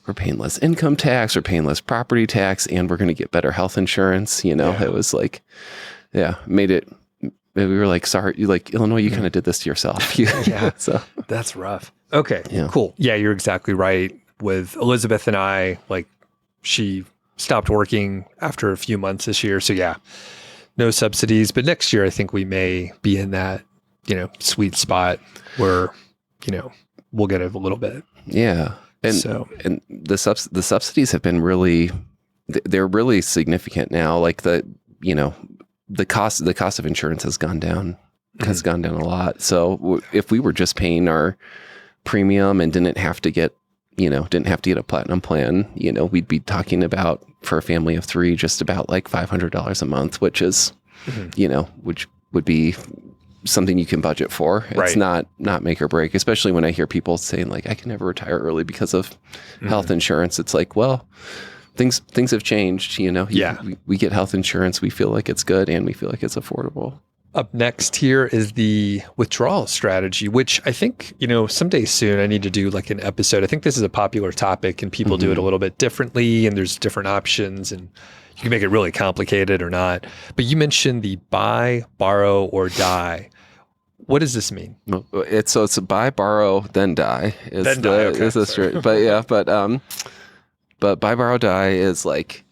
we're paying less income tax, we're paying less property tax, and we're going to get better health insurance. It was like, made it. We were like, sorry, Illinois, you kind of did this to yourself. So that's rough. Okay, cool. Yeah, you're exactly right. With Elizabeth and I, like, she stopped working after a few months this year. So no subsidies. But next year, I think we may be in that, sweet spot where, we'll get a little bit. Yeah. And the subsidies have been they're really significant now. Like the cost of insurance has gone down a lot. So if we were just paying our premium and didn't have to get a platinum plan, we'd be talking about, for a family of 3, just about like $500 a month, which is, which would be something you can budget for. It's not make or break, especially when I hear people saying like, I can never retire early because of health insurance. It's like, well, things have changed, we get health insurance. We feel like it's good and we feel like it's affordable. Up next here is the withdrawal strategy, which I think, someday soon I need to do like an episode. I think this is a popular topic and people do it a little bit differently, and there's different options, and you can make it really complicated or not. But you mentioned the buy, borrow, or die. What does this mean? It's a buy, borrow, then die. Then die. Okay, but buy, borrow, die is like,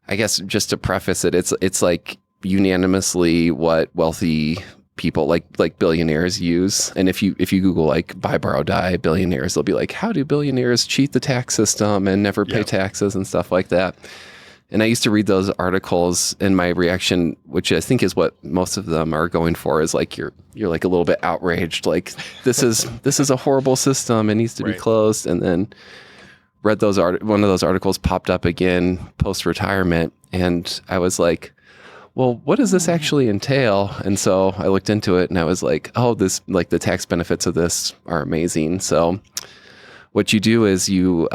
I guess just to preface it, it's like unanimously what wealthy people like billionaires use. And if you Google like buy, borrow, die billionaires, they'll be like, how do billionaires cheat the tax system and never pay taxes and stuff like that? And I used to read those articles, and my reaction, which I think is what most of them are going for, is like you're like a little bit outraged, like this is a horrible system, it needs to be closed. And then read one of those articles popped up again post-retirement, and I was like, well, what does this actually entail? And so I looked into it, and I was like, oh, this, like, the tax benefits of this are amazing. So what you do is you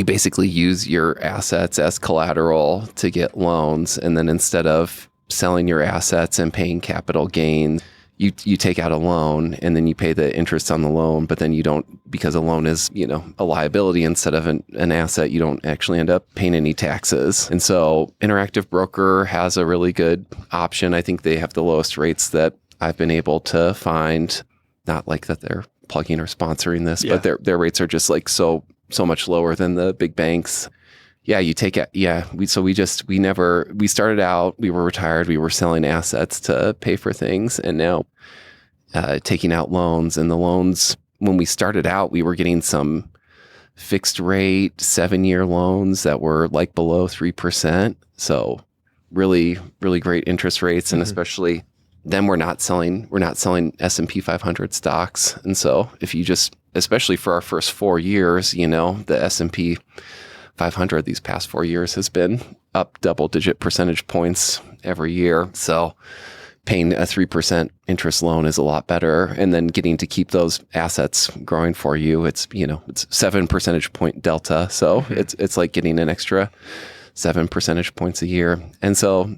basically use your assets as collateral to get loans, and then instead of selling your assets and paying capital gain, you take out a loan, and then you pay the interest on the loan, but then you don't, because a loan is, a liability instead of an asset, you don't actually end up paying any taxes. And so Interactive Broker has a really good option. I think they have the lowest rates that I've been able to find. Not like that they're plugging or sponsoring this, but their rates are just like so much lower than the big banks. We started out, we were retired, we were selling assets to pay for things, and now taking out loans. And the loans, when we started out, we were getting some fixed rate 7-year loans that were like below 3%. So really, really great interest rates. And especially then we're not selling S&P 500 stocks. And so if you just, especially for our first 4 years, the S&P 500 these past 4 years has been up double-digit percentage points every year. So paying a 3% interest loan is a lot better. And then getting to keep those assets growing for you, it's 7 percentage point delta. So it's like getting an extra 7 percentage points a year. And so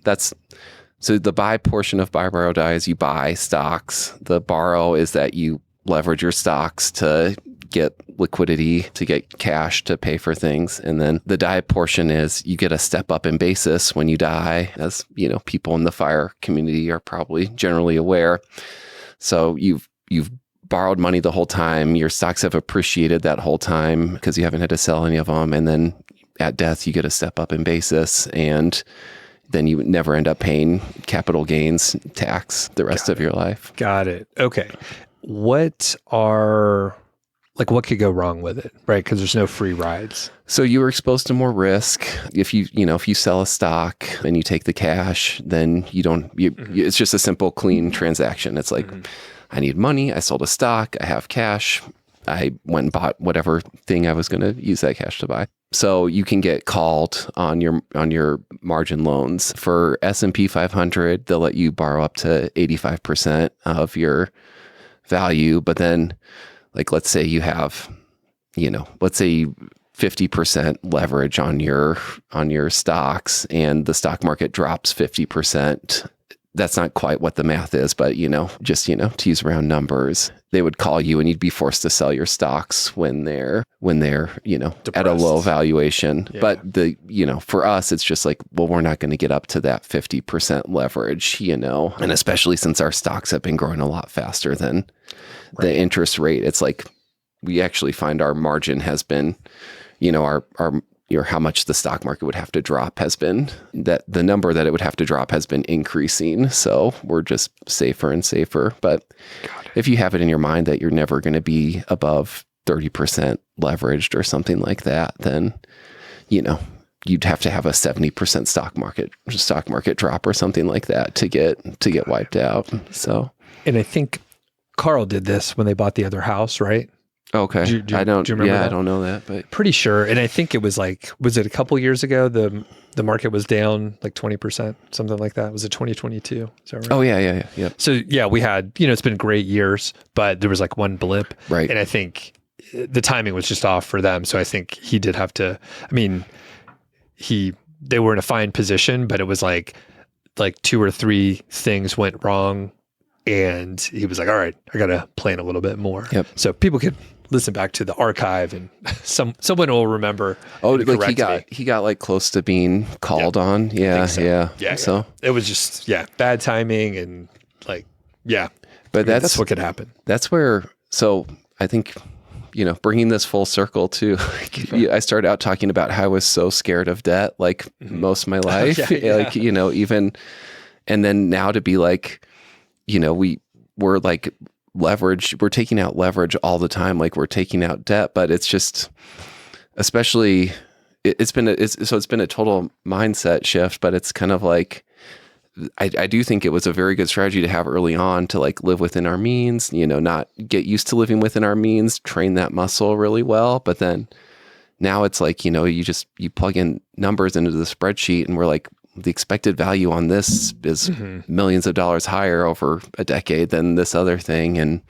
so the buy portion of buy, borrow, die is you buy stocks. The borrow is that you leverage your stocks to get liquidity, to get cash to pay for things. And then the die portion is you get a step up in basis when you die, as people in the FIRE community are probably generally aware. So you've borrowed money the whole time. Your stocks have appreciated that whole time because you haven't had to sell any of them. And then at death, you get a step up in basis, and then you never end up paying capital gains tax the rest of your life. Got it. Okay. What could go wrong with it, right? Because there's no free rides. So you were exposed to more risk. If you sell a stock and you take the cash, then it's just a simple, clean transaction. It's like, I need money. I sold a stock. I have cash. I went and bought whatever thing I was going to use that cash to buy. So you can get called on your margin loans. For S&P 500, they'll let you borrow up to 85% of your value. But then, let's say you have, 50% leverage on your stocks, and the stock market drops 50%. That's not quite what the math is, but just to use round numbers, they would call you and you'd be forced to sell your stocks when they're depressed, at a low valuation. Yeah. But for us, it's just like, well, we're not going to get up to that 50% leverage, and especially since our stocks have been growing a lot faster than the interest rate. It's like we actually find our margin has been, how much the stock market would have to drop has been, that the number that it would have to drop has been increasing. So we're just safer and safer. But if you have it in your mind that you're never going to be above 30% leveraged or something like that, then, you'd have to have a 70% stock market drop or something like that to get wiped out. So, and I think Carl did this when they bought the other house, right? Okay. Do you remember that? I don't know that, but pretty sure. And I think it was was it a couple years ago? The market was down 20%, something like that. Was it 2022? Is that right? Oh yeah. So yeah, we had, it's been great years, but there was one blip. Right. And I think the timing was just off for them. So I think he did have to, they were in a fine position, but it was like 2 or 3 things went wrong. And he was like, all right, I got to plan a little bit more. Yep. So people could listen back to the archive and someone will remember. Oh, he got close to being called on. Yeah. Yeah. So it was just, bad timing and but that's what could happen. That's where, so I think, bringing this full circle to, I started out talking about how I was so scared of debt, most of my life, even, and then now to be we're leverage, we're taking out leverage all the time. We're taking out debt, but it's just, especially it's been a total mindset shift, but it's kind of I do think it was a very good strategy to have early on to live within our means, not get used to living within our means, train that muscle really well. But then now it's you plug in numbers into the spreadsheet and we're the expected value on this is millions of dollars higher over a decade than this other thing. And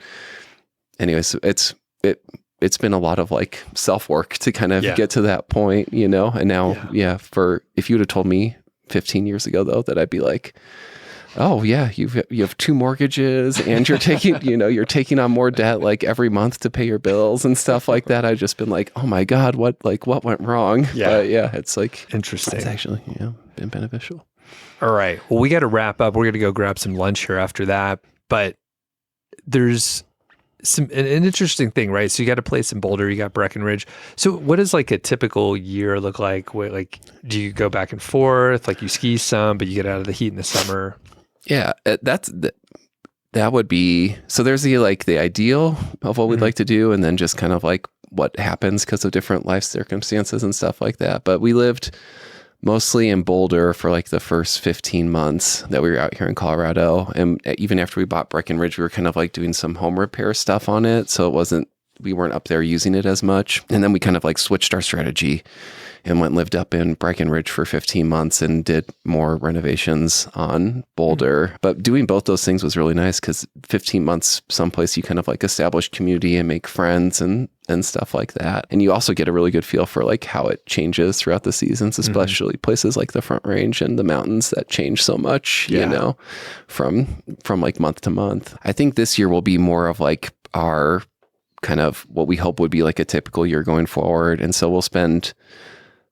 anyways, it's been a lot of self-work to kind of get to that point, and now, if you would have told me 15 years ago though, that I'd be oh yeah, you have 2 mortgages and you're taking, you're taking on more debt every month to pay your bills and stuff like that. I've just been oh my God, what went wrong? Yeah. But it's interesting. It's actually, been beneficial. All right. Well, we got to wrap up. We're going to go grab some lunch here after that, but there's an interesting thing, right? So you got a place in Boulder, you got Breckenridge. So what does a typical year look like? What, do you go back and forth? You ski some, but you get out of the heat in the summer? Yeah, that would be, so there's the ideal of what we'd like to do, and then just kind of what happens because of different life circumstances and stuff like that. But we lived mostly in Boulder for like the first 15 months that we were out here in Colorado. And even after we bought Breckenridge, we were kind of like doing some home repair stuff on it. So we weren't up there using it as much. And then we kind of like switched our strategy and went and lived up in Breckenridge for 15 months and did more renovations on Boulder. But doing both those things was really nice because 15 months someplace you kind of like establish community and make friends and stuff like that. And you also get a really good feel for like how it changes throughout the seasons, especially places like the Front Range and the mountains that change so much, you know, from like month to month. I think this year will be more of like our kind of what we hope would be like a typical year going forward. And so we'll spend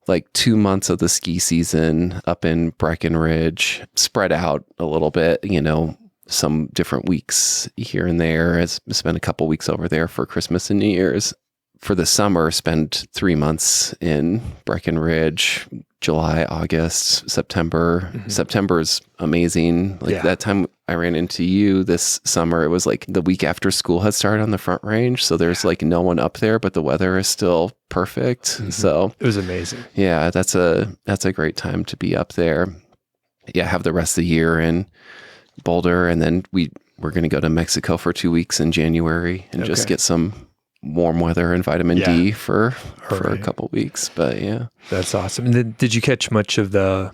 like 2 months of the ski season up in Breckenridge, spread out a little bit, you know, some different weeks here and there. I spent a couple weeks over there for Christmas and New Year's. For the summer, spend 3 months in Breckenridge, July, August, September. September is amazing. Like that time I ran into you this summer, it was like the week after school had started on the Front Range. So there's like no one up there, but the weather is still perfect. So it was amazing. Yeah, that's a great time to be up there. Yeah, have the rest of the year in Boulder. And then we're going to go to Mexico for 2 weeks in January and just get some warm weather and vitamin D for a couple weeks. But yeah, that's awesome. And then did you catch much of the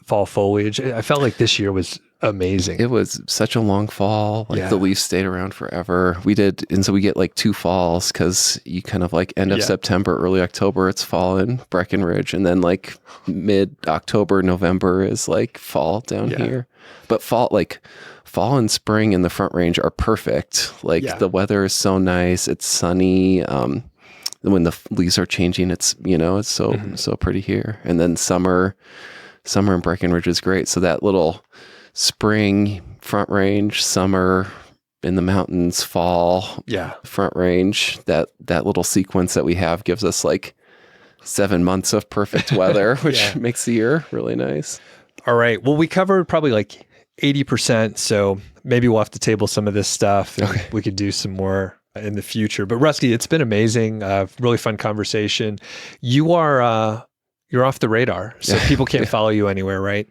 fall foliage? I felt like this year was amazing. It was such a long fall. Like the leaves stayed around forever. We did. And so we get like 2 falls because you kind of like end of September, early October, it's fall in Breckenridge. And then like mid-October, November is like fall down here. But fall and spring in the Front Range are perfect. Like the weather is so nice. It's sunny. When the leaves are changing, it's, you know, it's so pretty here. And then summer in Breckenridge is great. So that little spring Front Range, summer in the mountains, fall Front Range, that little sequence that we have gives us like 7 months of perfect weather, which makes the year really nice. All right. Well, we covered probably like 80%. So maybe we'll have to table some of this stuff and we could do some more in the future. But Rusty, it's been amazing. Really fun conversation. You're off the radar. So people can't follow you anywhere, right?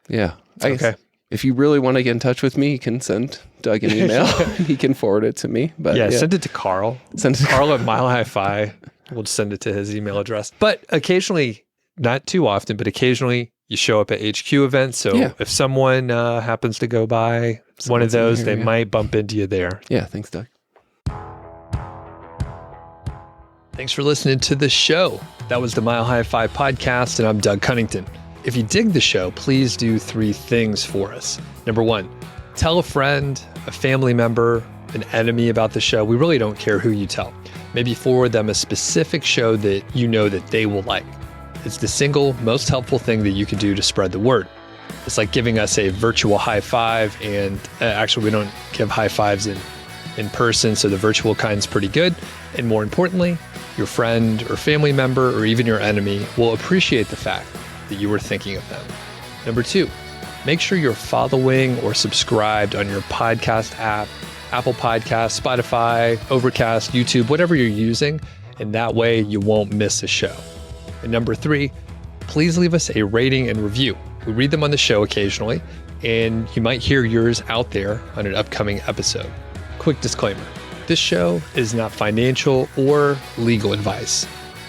Yeah. Okay. If you really want to get in touch with me, you can send Doug an email. He can forward it to me. But send it to Carl. Send it to Carl at MHFI. We'll just send it to his email address. But occasionally, not too often, but occasionally you show up at HQ events. So if someone happens to go by one of those, they might bump into you there. Yeah. Thanks, Doug. Thanks for listening to the show. That was the Mile High 5 podcast, and I'm Doug Cunnington. If you dig the show, please do 3 things for us. Number 1, tell a friend, a family member, an enemy about the show. We really don't care who you tell. Maybe forward them a specific show that you know that they will like. It's the single most helpful thing that you can do to spread the word. It's like giving us a virtual high five, and actually we don't give high fives in person, so the virtual kind's pretty good. And more importantly, your friend or family member or even your enemy will appreciate the fact that you were thinking of them. Number 2, make sure you're following or subscribed on your podcast app, Apple Podcasts, Spotify, Overcast, YouTube, whatever you're using, and that way you won't miss a show. And number 3, please leave us a rating and review. We read them on the show occasionally, and you might hear yours out there on an upcoming episode. Quick disclaimer, this show is not financial or legal advice.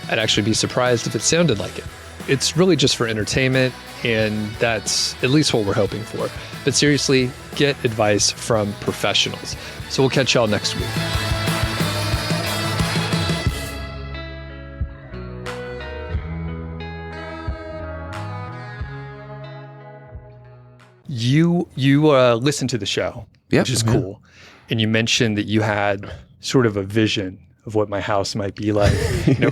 I'd actually be surprised if it sounded like it. It's really just for entertainment, and that's at least what we're hoping for. But seriously, get advice from professionals. So we'll catch y'all next week. You listened to the show, which is cool. And you mentioned that you had sort of a vision of what my house might be like.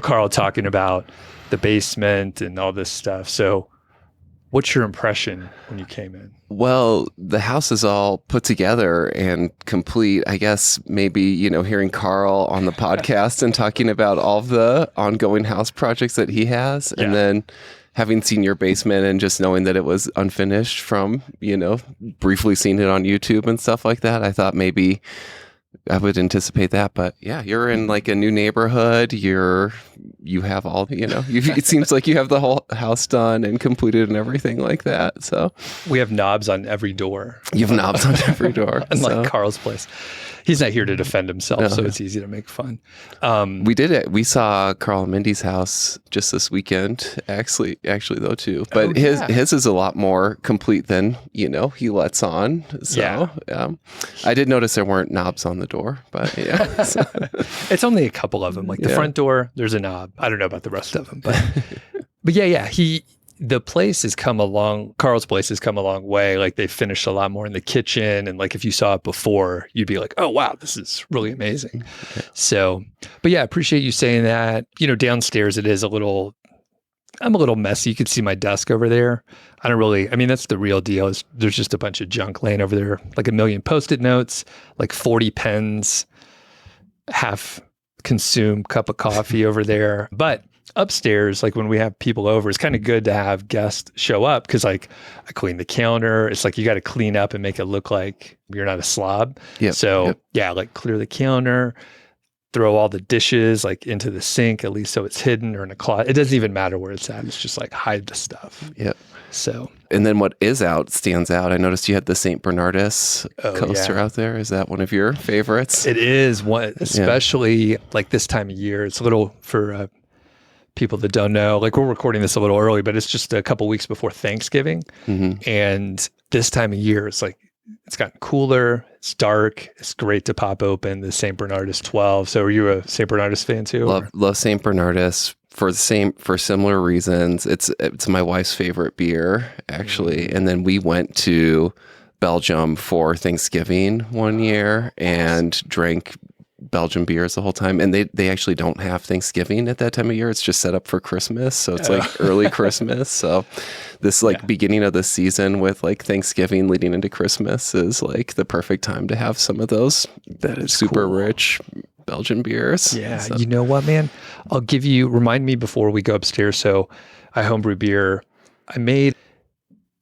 Carl talking about the basement and all this stuff. So what's your impression when you came in? Well, the house is all put together and complete. I guess maybe, hearing Carl on the podcast and talking about all of the ongoing house projects that he has. And then having seen your basement and just knowing that it was unfinished from, briefly seeing it on YouTube and stuff like that, I thought maybe I would anticipate that. But yeah, you're in like a new neighborhood. You have all the, it seems like you have the whole house done and completed and everything like that. So we have knobs on every door. You have knobs on every door. Unlike Carl's place. He's not here to defend himself, so it's easy to make fun. We did it. We saw Carl and Mindy's house just this weekend, actually though too. But his is a lot more complete than he lets on. So I did notice there weren't knobs on the door, but yeah, so. It's only a couple of them. Like the front door, there's a knob. I don't know about the rest of them, but yeah. The place has come along. Carl's place has come a long way. Like they finished a lot more in the kitchen, and like if you saw it before, you'd be like, "Oh wow, this is really amazing." Okay. So, but yeah, I appreciate you saying that. Downstairs it is I'm a little messy. You can see my desk over there. That's the real deal. Is there's just a bunch of junk laying over there, like 1 million Post-it notes, like 40 pens, half consumed cup of coffee over there, but. Upstairs, like when we have people over, it's kind of good to have guests show up because like I clean the counter. It's like you got to clean up and make it look like you're not a slob. Like clear the counter, throw all the dishes like into the sink, at least so it's hidden or in a closet. It doesn't even matter where it's at. It's just like hide the stuff. Yep. So. And then what is out stands out. I noticed you had the St. Bernardus coaster out there. Is that one of your favorites? It is one, especially like this time of year. It's a little for people that don't know, like we're recording this a little early, but it's just a couple weeks before Thanksgiving. Mm-hmm. And this time of year, it's like, it's gotten cooler. It's dark. It's great to pop open the St. Bernardus 12. So are you a St. Bernardus fan too? Love St. Bernardus for similar reasons. It's my wife's favorite beer actually. Mm-hmm. And then we went to Belgium for Thanksgiving one year and drank Belgian beers the whole time, and they actually don't have Thanksgiving at that time of year. It's just set up for Christmas, so it's like early Christmas. So this beginning of the season with like Thanksgiving leading into Christmas is like the perfect time to have some of those that is super rich Belgian beers. Yeah, so. You know what, man? Remind me before we go upstairs. So I homebrew beer. I made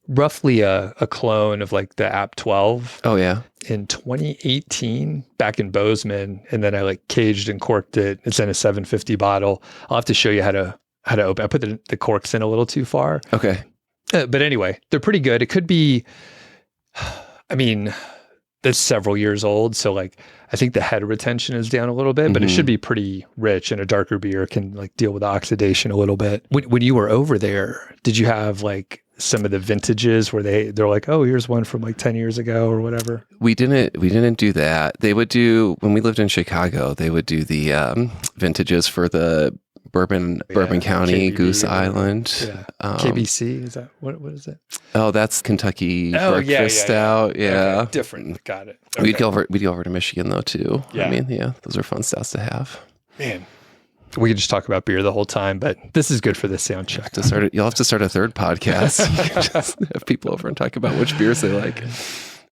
roughly a clone of like the App 12. Oh yeah. In 2018 back in Bozeman, and then I like caged and corked it. It's in a 750 bottle. I'll have to show you how to open. I put the corks in a little too far. Okay. But anyway, they're pretty good. It could be, that's several years old. So like, I think the head retention is down a little bit, but it should be pretty rich, and a darker beer can like deal with oxidation a little bit. When you were over there, did you have like some of the vintages where they're like, oh, here's one from like 10 years ago or whatever? We didn't do that. They would do, when we lived in Chicago, they would do the vintages for the Bourbon County, KBB, Goose Island. Yeah. KBC, is that, what is it? Oh, that's Kentucky Breakfast Stout. Yeah. Okay, different. Got it. Okay. We'd go over to Michigan though too. Yeah. Those are fun stouts to have. Man. We could just talk about beer the whole time, but this is good for the sound check. You'll have to start a third podcast. You can just have people over and talk about which beers they like.